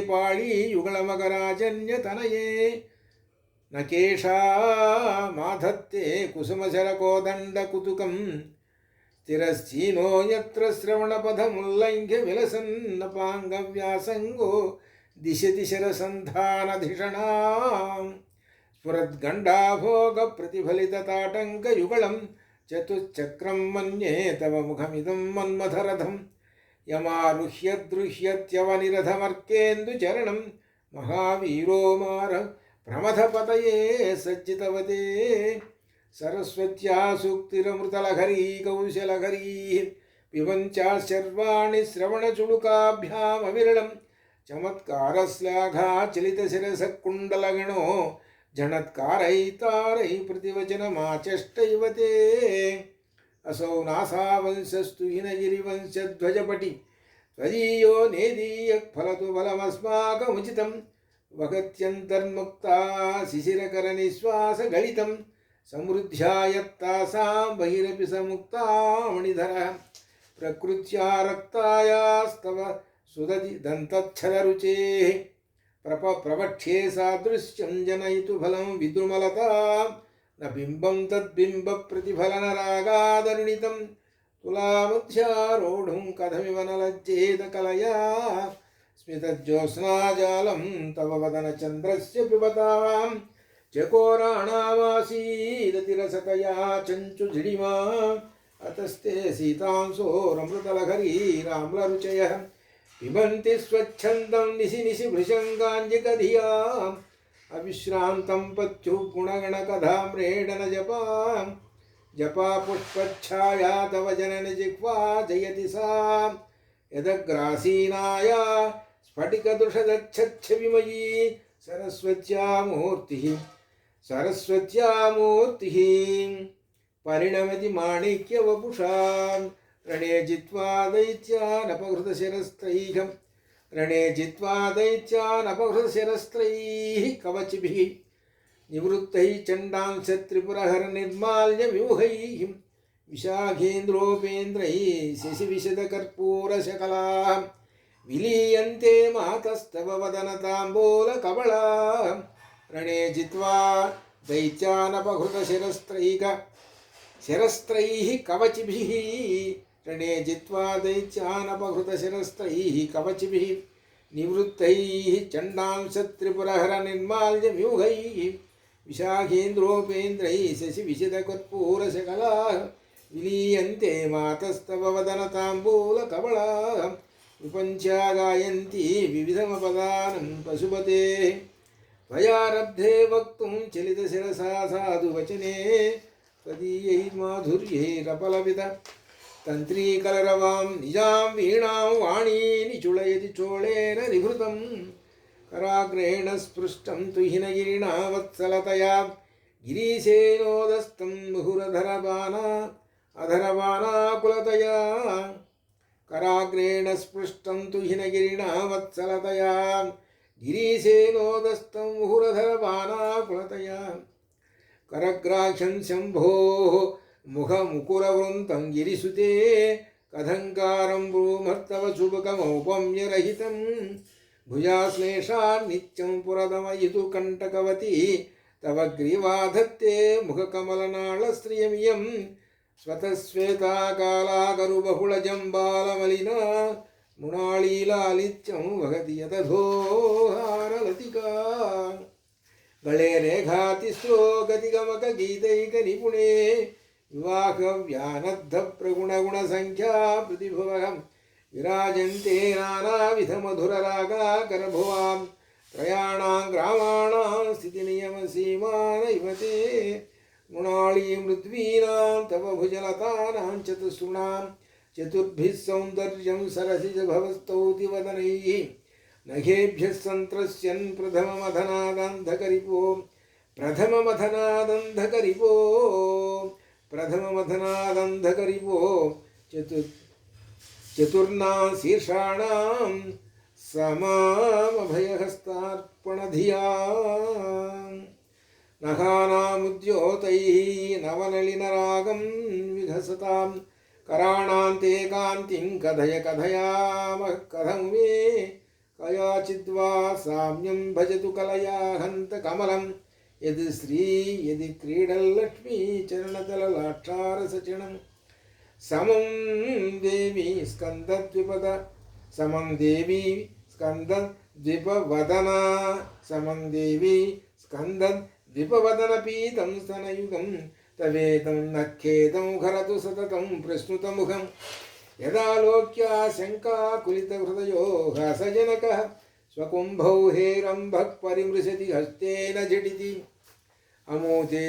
పాళీయుగళమగరాజన్యతనయే నకేశా మాధత్తే కుసుమశరకోదండకుతుకం స్థిరశ్చీనో యత్ర శ్రవణపథముల్లంఘ్య విలసన్నపాంగవ్యాసంగో దిశతి శరసంధానధిషణాం స్ఫురద్గండాభోగ ప్రతిఫలితతాటంకయుగళం చతుశ్చక్రం మన్యే తవ ముఖమిదం మన్మథరథం యమారుహ్యద్రుహ్యత్యవనిరథమర్కేందుచరణం మహావీరో మార ప్రమథపతయే సజ్జితవతే సరస్వత్యా సూక్తిరమృతలహరీ కౌశలహరీ పిబంచాశర్వాణి శ్రవణచుళుకాభ్యామవిరళం చమత్కారశ్లాఘాచలితశిరసకుండలగణో జణత్కారైతారై ప్రతివచనమాచష్టైవతే అసౌ నాసావంశస్తు హినగిరివంశధ్వజపటి త్వదీయో నేదీయ ఫలతు బలమస్మాకముచితం వగత్యంతర్ముక్తా శిశిరకరనిశ్వాసగళితం సమృద్ధ్యాయత్తాసాం బహిరపి సముక్తామణిధరః ప్రకృత్యా రక్తాయాస్తవ సుదతి దంతచ్ఛదరుచేః ప్రవక్ష్యే సాదృశ్యం జనయితు ఫలం విద్రుమలతా న బింబం తద్బింబ ప్రతిఫలన రాగాదరుణితం తులామధ్యారోఢుం కథమివ నలజ్జేత కలయా స్మితజ్యోత్స్నాజాలం తవ వదన చంద్రస్య పిబతాం చకోరాణామాసీదతిరసతయా చంచుజిడిమా అతస్తే సీతాంశోరమృతలహరీరామ్లరుచయః పిబంతి స్వచ్ఛందం నిశి నిశి భృశంగాంజికధియా అవిశ్రాంతం పత్యు గుణగణకథామ్రేడన జపా పుష్పఛాయా తవ జనని జిహ్వా జయతి సా యదగ్రాసీనాయా స్ఫటికదృషదచ్చవిమయీ సరస్వత్యా మూర్తి పరిణమతి మాణిక్యవపుషా రణే జిత్వా దైత్యానపహృతశిరస్త్రైః కవచిభిః నివృత్తైః చండాంశ త్రిపురహర నిర్మాల్య వ్యూహైః విశాఖేంద్రోపేంద్రైः శశివిశదకర్పూరశకలాः విలీయంతే మాతస్తవ వదనతాంబూలకవళాः రణే జిత్వా దైత్యానపహృతశిరస్త్రైః కవచిభిః రణే జిత్వా దైత్యానపహృతశిరస్త్రైః కవచిభిః నివృత్తైః చండాంశ త్రిపురహర నిర్మాల్య వ్యూహైః విశాఖేంద్రోపేంద్రైः శశివిశదకర్పూరశకలాः విలీయంతే మాతస్తవ వదనతాంబూలకవళాः విపంచా గాయంతి వివిధమపదానం పశుపతే త్వయారబ్ధే వక్తుం చలితశిరసా సాధువచనే त्वदीयैर्माधुर्यैरपलवित तन्त्रीकलरवां निजां वीणां वाणीनि चुळयति चोळेन निभृतं कराग्रेण स्पृष्टं तु हिनगिरिणा वत्सलतया గిరీశేనోదస్తం ముహురధరబానా అధరబానాకులతయా कराग्रेण स्पृष्टं तु हिनगिरिणा वत्सलतया गिरीशेनोदस्तं मुहुरधरबाणाकुलतया करग्राह्यं शम्भोः मुखमुकुरवृन्तं गिरिसुते कथङ्कारं ब्रूमर्तव शुभकमौपम्यरहितं भुजाश्लेषान् नित्यं पुरदमयितु कण्टकवती तव ग्रीवाधत्ते मुखकमलनाळस्त्रियमियं स्वतस्वेताकालाकरुबहुळजम्बालमलिना मृणालीलालित्यं वहति यतधोहारलतिका गळे रेखातिस्रो गतिगमकगीतैकनिपुणे विवाहव्यानद्धप्रगुणगुणसङ्ख्या प्रतिभवः विराजन्ते नानाविधमधुररागाकरभुवां त्रयाणां ग्रामाणां स्थितिनियमसीमान इव ते मृणाली मृद्वीनां तव भुजलतानां चतुसृणां चतुर्भिः सौन्दर्यं सरसिजभवस्तौति वदनैः नखेभ्यः सन्त्रस्यन् प्रथममथनादन्धकरिपो चतुर्नां शीर्षाणां समामभयहस्तार्पणधिया नखानामुद्योतैः नवनलिनरागं विघसतां कराणान्ते कान्तिं कथयामः कथं मे कयाचिद्वा साम्यं भजतु कलया हन्त कमलं यदि श्री यदि क्रीडल्लक्ष्मी चरणतललाक्षारसचणं समं देवी स्कन्दद्विपवदना स्कन्दद्विपवदनपीतं स्तनयुगं तवेदं नखेदं घरतु सततं प्रश्नुतमुखं यदालोक्या शङ्काकुलितहृदयो हासजनकः स्वकुम्भौ हेरम्भः परिमृशति हस्तेन झटिति अमूते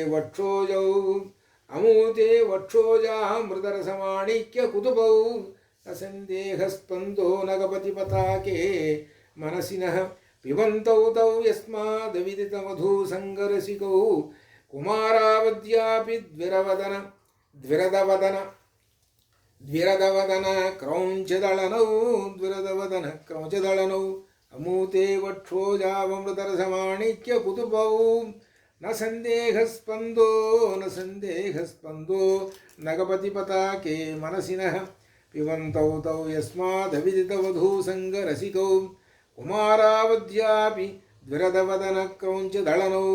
वक्षोजामृतरसमाणिक्यकुतुबौ असन्देहस्पन्दो नगपतिपताके मनसिनः पिबन्तौ तौ यस्मादविदितमधुसङ्गरसिकौ कुमारावद्यापि द्विरदवदन क्रौञ्चदळनौ अमूते वक्षोजावमृतरसमाणिक्यकुतुबौ न सन्देहस्पन्दो नगपतिपताके मनसिनः पिबन्तौ तौ यस्मादविदितवधूसङ्गरसिकौ कुमारावद्यापि द्विरदवदनक्रौञ्चदळनौ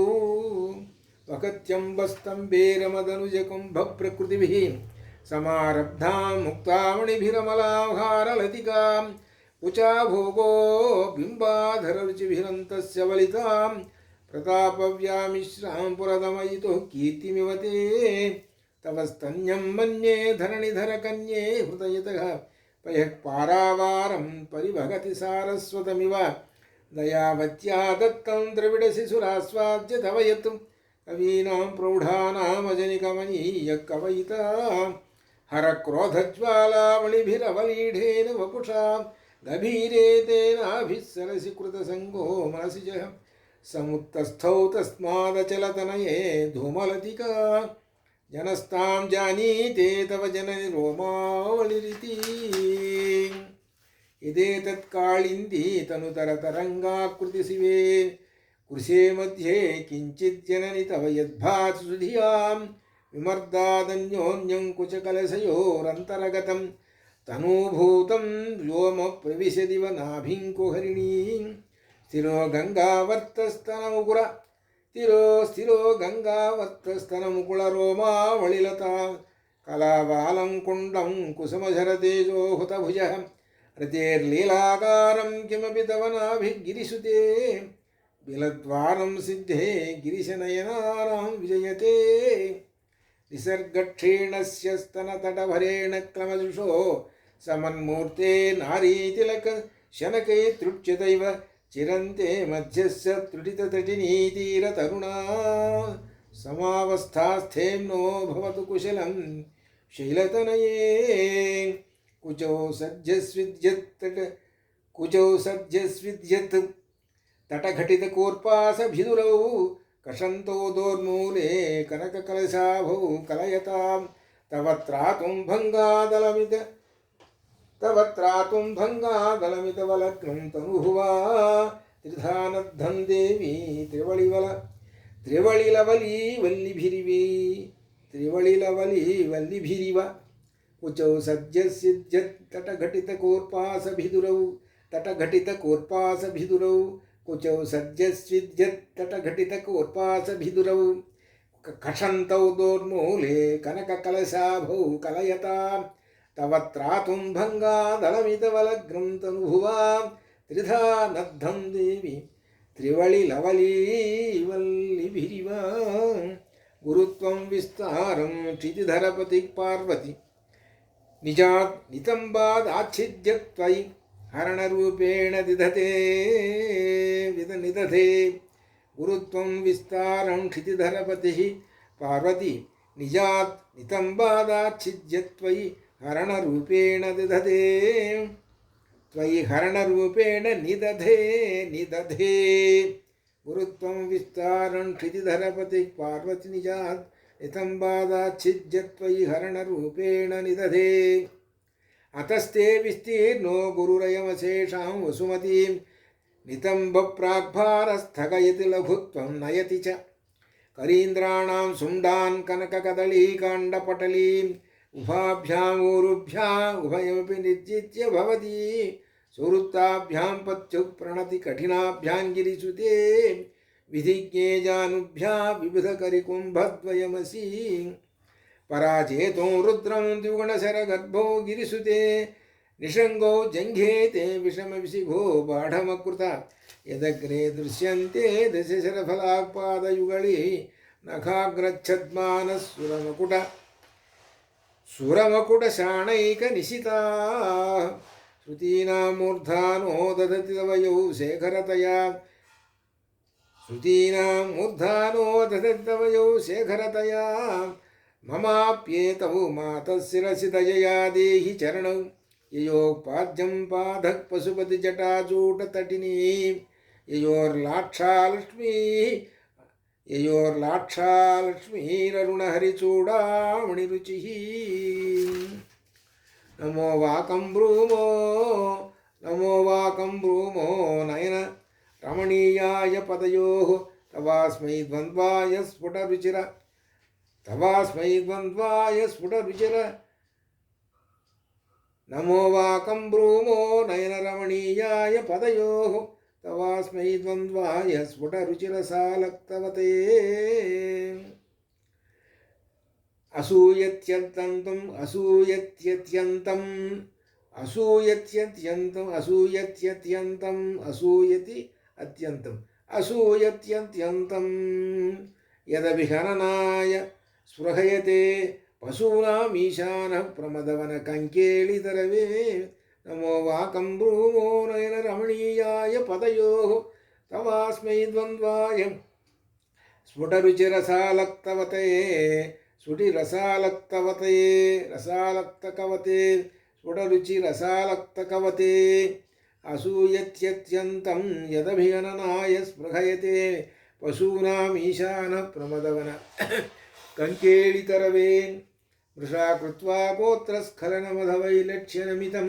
वकत्यम्बस्तम्भेरमदनुजकुम्भप्रकृतिभिः समारब्धां मुक्तामणिभिरमलाहारलतिकां कुचा भोगो बिम्बाधररुचिभिरन्तस्य वलितां प्रतापव्यामिश्रां पुरदमयितुः कीर्तिमिव ते तव स्तन्यं मन्ये धरणिधरकन्ये हृदयतः पयः पारावारं परिभगति सारस्वतमिव दयावत्या दत्तं द्रविडशिशुरास्वाद्य तव यत् कवीनां प्रौढानामजनिकमनीयः कवयिता हरक्रोधज्वालामणिभिरवलीढेन वपुषा गभीरे तेनाभिः सरसि कृतसङ्गो मनसिजः समुत्तस्थौ तस्मादचलतनये धूमलतिका जनस्तां जानीते तव जननि रोमावलिरिति इदेतत्काळिन्दी तनुतरतरङ्गाकृतिशिवे कृशे मध्ये किञ्चिज्जननि तव यद्भाति सुधियां विमर्दादन्योन्यं कुचकलशयोरन्तरगतं तनूभूतं व्योमप्रविशदिव नाभिं कुहरिणीं स्थिरो गङ्गावर्तस्तनमुकुलरोमावलिलता कलाबालं कुण्डं कुसुमझरतेजो हुतभुजः रतेर्लीलाकारं किमपि तव नाभिर्गिरिसुते बिलद्वारं सिद्धे गिरिशनयनानां विजयते निसर्गक्षीणस्य स्तनतटभरेण क्लमजुषो समन्मूर्ते नारीतिलक शनकै तृच्यतैव चिरन्ते मध्यस्य त्रुटिततटिनीतीरतरुणा समावस्थास्थेम्नो भवतु कुशलं शैलतनये कुचौ सज्जस्विद्यत् तटघटितकूर्पासभिदुरौ కషంతోదోర్మూలే కనకకలశాభౌ కలయతాం తవ త్రాతుం భంగాదలమితవలగ్నం తనుభువా త్రిధానద్ధం దేవి త్రివళిలవలీవల్లిభిరివ కుచౌ తటఘటితకోర్పాసభిదురౌ కుచౌ సద్యస్విద్యత్తటఘటితకోర్పాసభిదురౌ కషంతౌ దోర్మూలే కనకకలశాభౌ కలయతాం తవ త్రాతుం భంగాదలమితవలగ్నం తనుభువా త్రిధా నద్ధం దేవి త్రివళిలవలీవల్లిభిరివ గురుత్వం విస్తారం క్షితిధరపతి పార్వతి నిజాత్ నితంబాదాచ్ఛిద్యత్వయి హరణరూపేణ నిదధే గురుత్వం విస్తారం క్షితిధరపతి పార్వతి నిజాత్ నితంబాదాచ్ఛిద్యత్వయి హరణరూపేణ నిదధే త్వయి హరణరూపేణ నిదధే గురుత్వం విస్తారం క్షితిధరపతి పార్వతి నిజాత్ నితంబాదాచ్ఛిద్యత్వయి హరణరూపేణ నిదధే అతస్తే విస్తీర్ణో గురురయమశేషాం వసుమతీం నితంబప్రాగ్భారస్థగయతి లఘుత్వం నయతి చ కరీంద్రాణాం శుండాన్ కనకకదళీకాండపటలీం ఉభాభ్యాం ఉభయమపి నిర్జిత్య భవతి సువృత్తాభ్యాం పత్యు ప్రణతి కఠినాభ్యాం గిరిసుతే విధిజ్ఞేజానుభ్యా విబుధకరికుంభద్వయమసి పరాచేతో రుద్రం ద్విగుణశరగర్భో గిరిసుతే నిషంగో జంఘేతే విషమవిసిఘో బాఢమకృత యదగ్రే దృశ్యంతే దశశరఫలాపాదయుగళి నఖాగ్రచ్చద్మానసురమకుటశాణైకనిశితా శ్రుతీనామూర్ధానో దదతి తవయౌ శేఖరతయా మమాప్యేతౌ మాతశిరసి దయయా దేహి చరణౌ యయోపాద్యం పాదః పశుపతి జటాచూటతటినీ యయోర్లాక్షాలక్ష్మీరరుణహరిచూడామణిరుచిః నమో వాకం బ్రూమో నయన రమణీయాయ పదయోః తవాస్మై ద్వంద్వాయ స్ఫుటరుచిర నమో వాకం బ్రూమో నయన రమణీయాయ పదయోః తవాస్మై ద్వంద్వాయ స్ఫుటరుచిరసాలక్తవతే అసూయత్యంతం యదభిహననాయ స్పృహయతే పశూనామీశానః ప్రమదవన కంకేళితరవే నమో వాకం బ్రూమో నయన రమణీయాయ పదయోః తవాస్మై ద్వంద్వాయ స్ఫుటరుచిరసాలక్తవతే స్ఫుటరుచిరసాలక్తకవతే అసూయత్యంతం యదభిగణనాయ స్పృహయతే పశూనామీశానః ప్రమదవన కంకేళితరవే మృషా కృత్వా గోత్రస్ఖలనమధవైలక్ష్యనమితం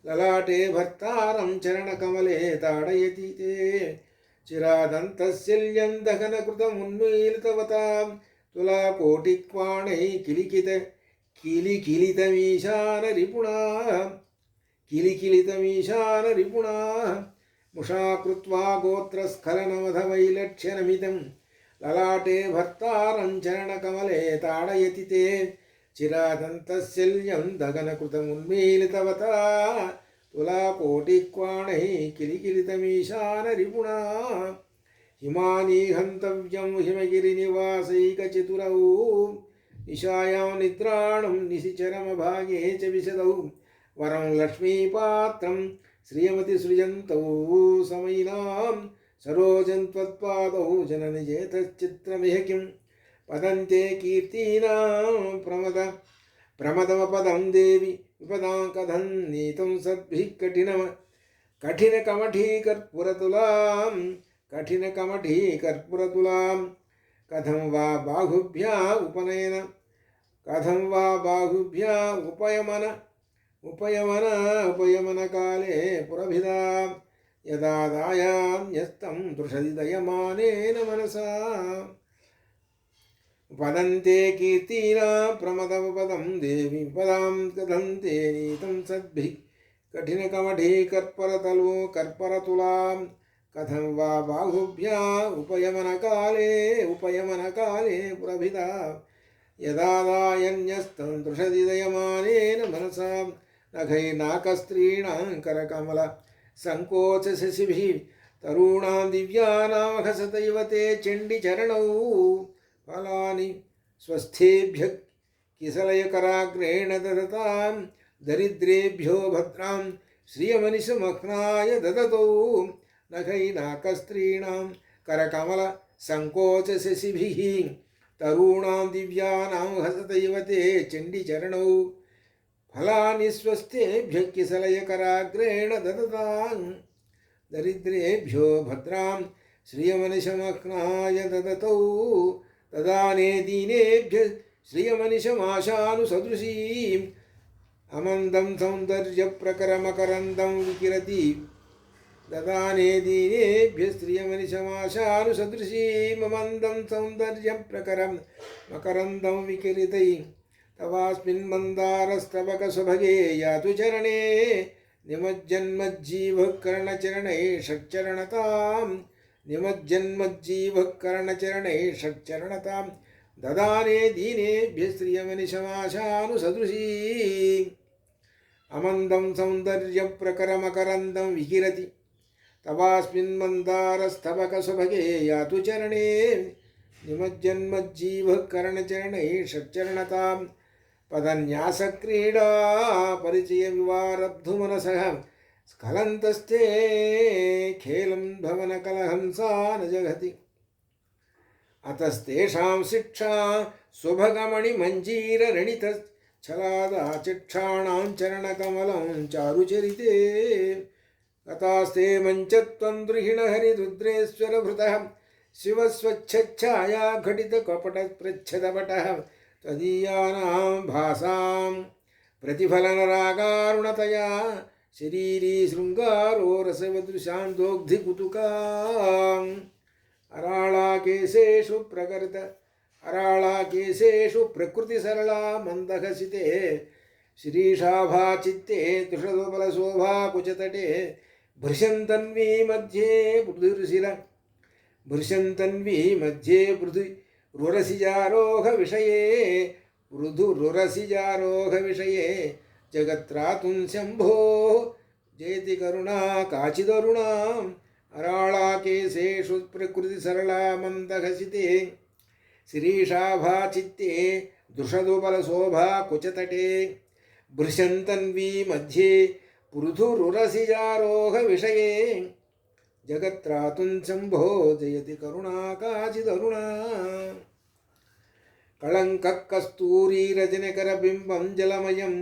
లలాటే భర్తారం చరణకమలే తాడయతి తే చిరాదంతశల్యం దహనకృతమున్మీలితవతాం తులాకోటిక్వాణై కిలికిలితమీశాన రిపుణా ముషా కృత్వా గోత్రస్ఖలనమధవైలక్ష్యనమితం లలాటే భర్తారం చరణకమలే తాడయతి తే చిరాదంతశల్యం దగనకృతమున్మీలితవతా తులాకోటిక్వాణై కిలికిలితమీశాన రిపుణా హిమానీ హంతవ్యం హిమగిరినివాసైకచతురౌ నిశాయాం నిద్రాణం నిశిచరమభాగే చ విశదౌ వరం లక్ష్మీపాత్రం శ్రియమతి సృజంతౌ సమయినాం సరోజం త్వత్పాదౌ జనని చేతశ్చిత్రమిహ కిం పదంతే కీర్తీనాం ప్రమదమపదం దేవి విపదాం కథం నీతం సద్భిః కఠినకమఠీకర్పూరతులాం కథం వా బాహుభ్యా ఉపనయన కథం వా బాహుభ్యా ఉపయమన కాలే పురభిదా యదా దాయాన్యస్తం దృషది దయమానేన మనసా పదంతే కీర్తినా ప్రమదపదం దేవి పదాం కథంతే నీతం సద్భి కఠినకమఠీ కర్పరతులాం కథం వా బాహుభ్యా ఉపయమన కాలే పురభిదా యదా దాయన్యస్తం దృషది దయమానేన మనసా నఖైర్నాకస్త్రీణాం కరకమల సంకోచశశిభిः తరుణాం దివ్యానామహసతైవ తే చండిచరణౌ ఫలాని స్వస్థేభ్యః కిసలయకరాగ్రేణ దదతాం దరిద్రేభ్యో భద్రాం శ్రియమనిషమహ్నాయ దదతౌ నఖైర్నాకస్త్రీణాం కరకమల సంకోచశశిభిः తరుణాం దివ్యానామహసతైవ తే చండిచరణౌ ఫలాని స్వస్థేభ్యః కిసలయకరాగ్రేణ దదతాం దరిద్రేభ్యో భద్రాం శ్రియమనిషమహ్నాయ దదతౌ తదానే దీనేభ్యః శ్రియమనిషమాశానుసదృశీం అమందం సౌందర్యప్రకరమకరందం వికిరతి దదానే దీనేభ్యः శ్రియమనిషమాశానుసదృశీమమందం సౌందర్యప్రకరం మకరందం వికిరితై తవాస్మిన్ మందారస్తవకసుభగే యాతు చరణే నిమజ్జన్మజ్జీవః కర్ణచరణై షట్చరణతాం దదానే దీనేభ్యः శ్రియమనిషమాశానుసదృశీ అమందం సౌందర్యప్రకరమకరందం వికిరతి తవాస్మిన్ మందారస్తవకసుభగే యాతు చరణే నిమజ్జన్మజ్జీవః కర్ణచరణై షట్చరణతాం పదన్యాసక్రీడా పరిచయ వివారబ్ధుమనసః స్ఖలంతస్తే ఖేలం భవనకలహంసా న జగతి అతస్తేషాం శిక్షా సుభగమణిమంజీరరణితఛలాదాచిక్షాణాం చరణకమలం చారుచరితే గతాస్తే మంచత్వం ద్రుహిణహరిరుద్రేశ్వరభృతః శివస్వచ్ఛఛాయా ఘటితకపటప్రచ్ఛదపటः తదీయానాం భాసాం ప్రతిఫలనరాగారుణతయా శరీరీ శృంగారో రసవదృశాందోగ్ధికుతుకాం అరాళాకేశేషు ప్రకృతిసరళా మందహసితే శిరీషాభా చిత్తే దృషదోపలశోభా కుచతటే భృశంతన్వీ మధ్యే రురసిజారోహ విషయే జగత్రాతుం శంభో జయతి కరుణా కాచిదరుణాం అరాళాకేశేషు ప్రకృతి సరళా మందహసితే శిరీషాభా చిత్తే దృషదుపలశోభా కుచతటే భృశంతన్వీ మధ్యే పృథురురసిజారోహ విషయే జగత్రాతుం శంభో జయతి కరుణా కాచిదరుణా కళంకః కస్తూరీరజనకరబింబం జలమయం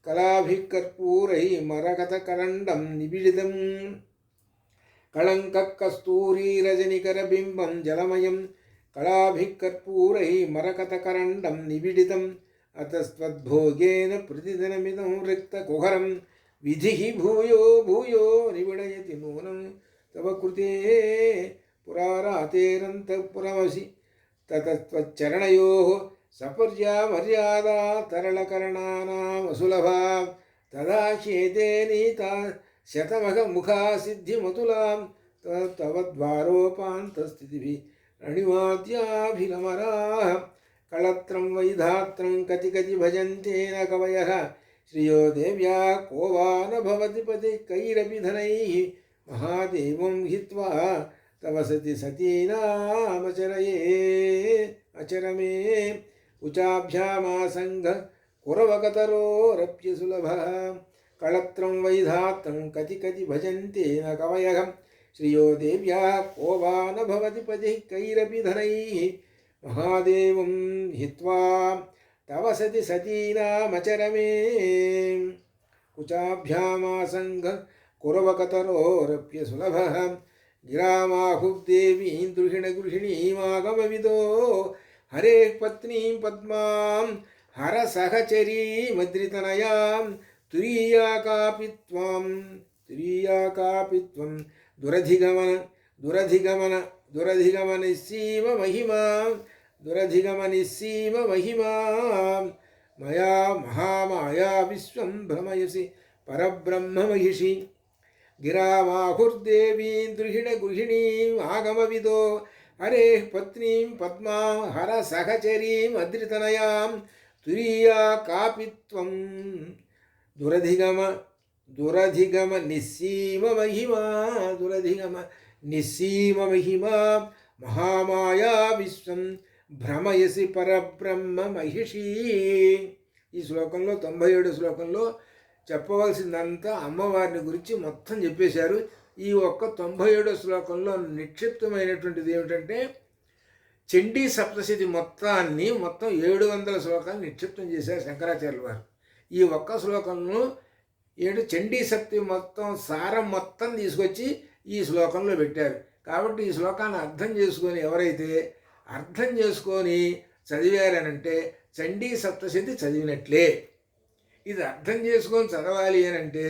కళాభిః కర్పూరైః మరకతకరండం నిబిడితం కళంకః కస్తూరీరజనికరబింబం జలమయం కళాభిః కర్పూరైః మరకతకరండం నిబిడితం అతస్త్వద్భోగేన ప్రతిదినమిదం రిక్తకుహరం విధిః భూయో భూయో నిబిడయతి నూనం తవ కృతే పురారాతేరంతఃపురమసి తతత్వచ్చరణయోః సపర్యా మర్యాదా తరళకరణానామసులభా తదా హ్యేతే నీతా శతమఖముఖా సిద్ధిమతులాం తవ ద్వారోపాంతస్థితిభిः రణివాద్యాభిలమరాः కళత్రం వైధాత్రం కతి కతి భజంతే న కవయः శ్రియో దేవ్యా కో వా న భవతి పతి కైరపి ధనైః మహాదేవం హిత్వా తవ అచరమే ఉచాభ్యామాసంగ కురవకతరోరప్యసులభः కళత్రం వైధాత్రం కతి కతి భజంతే న కవయః శ్రియో దేవ్యా కో వా న భవతి పతి కైరపి ధనైః మహాదేవం హిత్వా తవ సతీనామచరమే కుచాభ్యామాసంగ కురవకతరోరప్యసులభः గిరామాహుర్దేవీం గృహిణీమాగమవిదో హరే పత్నీం పద్మాం హర సహచరీమద్రితనయాం తురీయాకాపిత్వం దురధిగమన దురధిగమన దురధిగమనిస్సీమ మహిమా దురధిగమనిస్సీమ మహిమా మయా మహామాయా విశ్వం భ్రమయసి పరబ్రహ్మ మహిషి గిరామాహుర్దేవీం గృహిణీం ఆగమవిదో హరే పత్నీం పద్మా హర సహచరీం అద్రితనయాం తురీయా కాపిత్వం దురధిగమ నిస్సీమ మహిమా దురధిగమ నిస్సీమ మహిమా మహామాయా విశ్వం భ్రమయసి పరబ్రహ్మ మహిషి. ఈ శ్లోకంలో 97 శ్లోకంలో చెప్పవలసిందంతా అమ్మవారిని గురించి మొత్తం చెప్పేశారు. ఈ ఒక్క 97 శ్లోకంలో నిక్షిప్తమైనటువంటిది ఏమిటంటే చండీ సప్తశతి మొత్తం 700 శ్లోకాలు నిక్షిప్తం చేశారు శంకరాచార్యుల వారు. ఈ ఒక్క శ్లోకంలో చండీ సప్తి మొత్తం సారం మొత్తం తీసుకొచ్చి ఈ శ్లోకంలో పెట్టారు. కాబట్టి ఈ శ్లోకాన్ని అర్థం చేసుకొని ఎవరైతే అర్థం చేసుకొని చదివారనంటే చండీ సప్తశతి చదివినట్లే. ఇది అర్థం చేసుకొని చదవాలి అని అంటే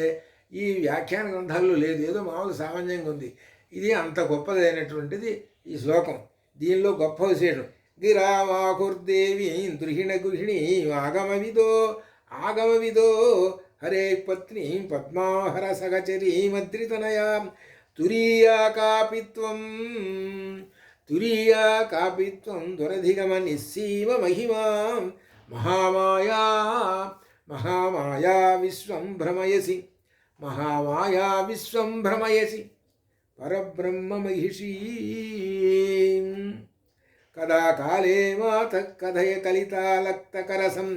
ఈ వ్యాఖ్యాన గ్రంథాల్లో లేదు, ఏదో మామూలు సామాన్యంగా ఉంది. ఇది అంత గొప్పదైనటువంటిది ఈ శ్లోకం. దీనిలో గొప్ప విశేషం గిరామాకుర్దేవి గృహిణీ ఆగమవిదో హరే పత్ని పద్మాహర సహచరీమద్రితనయాం తురీయాకాపిత్వం దురధిగమనిస్సీమ మహిమాం మహామాయా విశ్వం భ్రమయసి పరబ్రహ్మ మహిషీ. కదా కాలే మాత కథయ కలితాలక్తకరసం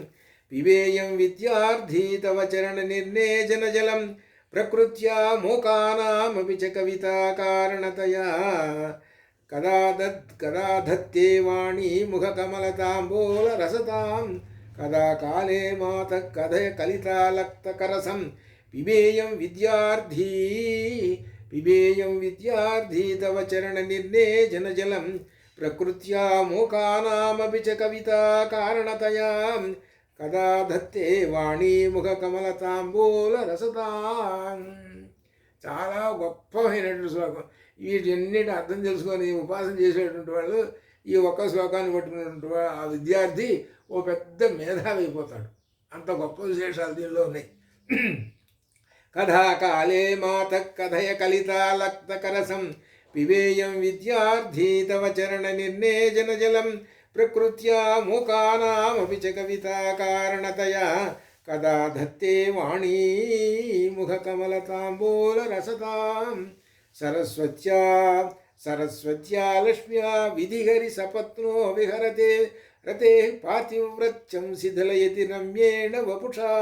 పిబేయం విద్యార్థీ తవ చరణ నిర్నేజన జలం ప్రకృత్యా మూకానామపి చ కవితా కారణతయా కదా ధత్తే వాణీ ముఖకమలతాంబూల రసతాం. కదా కాలే మాత కథయ కలితాలక్తకరసం పిబేయం విద్యార్థీ తవ చరణ నిర్నేజన జలం ప్రకృత్యా మూకానామపి చ కవితా కారణతయా కదా ధత్తే వాణీ ముఖకమలతాంబూల రసతాం. చాలా గొప్పమైనటువంటి శ్లోకం. వీటన్నిటిని అర్థం చేసుకొని ఉపాసన చేసేటువంటి వాళ్ళు ఈ ఒక్క శ్లోకాన్ని పట్టుకున్నటువంటి ఆ విద్యార్థి ఓ పెద్ద మేధావి అయిపోతాడు. అంత గొప్ప విశేషాలు దీనిలో ఉన్నాయి. కథాకాలే మాత కథయ కలితాలక్తకరసం పిబేయం విద్యార్థీ తవ చరణ నిర్నేజన జలం ప్రకృత్యా మూకానామపి చ కవితా కారణతయా కదా ధత్తే వాణీ ముఖకమలతాంబూల రసతాం. సరస్వత్యా లక్ష్మ్యా విధిహరి సపత్నో విహరతే రతే పాతివ్రత్యం శిథిలయతి రమ్యేణ వపుషా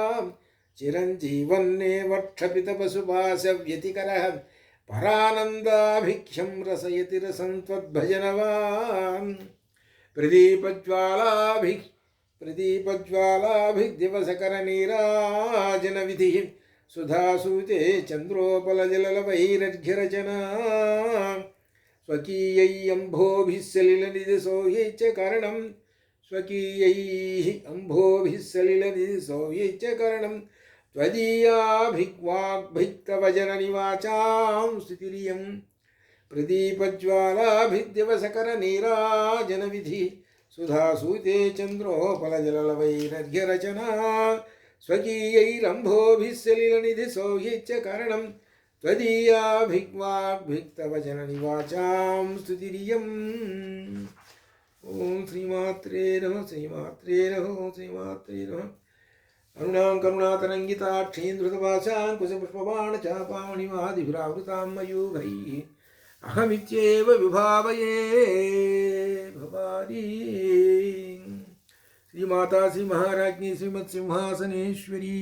చిరంజీవన్నే వక్షపిత పశుపాశ వ్యతికరః పరానందాభిఖ్యం రసయతి రసం త్వద్భజనవాన్. ప్రదీపజ్వాలాభిర్దివసకర నీరాజన విధి సుధాసూతే చంద్రోపలజలవైరర్ఘ్యరచనా స్వకీయై అంభోభిః సలిలనిధి సౌహ్యైశ్చ కరణం త్వదీయాభిగ్వాగ్భిక్తవ జననివాచాం స్థితిరియం. ప్రదీపజ్వాలాభిర్దివసకర నీరాజన విధి సుధాసూతే చంద్రోపలజలవైరర్ఘ్యరచనా స్వకీయైరంభోభిః సలిలనిధి సౌహ్యైశ్చ కరణం త్వదీయాభిగ్వాగ్భిక్తవ జననివాచాం స్థితిరియం. ఓం శ్రీమాత్రే నమః. అరుణాం కరుణాతరంగితాక్షీం ధృతపాశాం కుశపుష్పబాణచాపామణిమాదిభిరావృతాం మయూఖైః అహమిత్యేవ విభావయే భవానీ. శ్రీమాతా శ్రీ మహారాజ్ఞీ శ్రీమత్సింహాసనేశ్వరీ.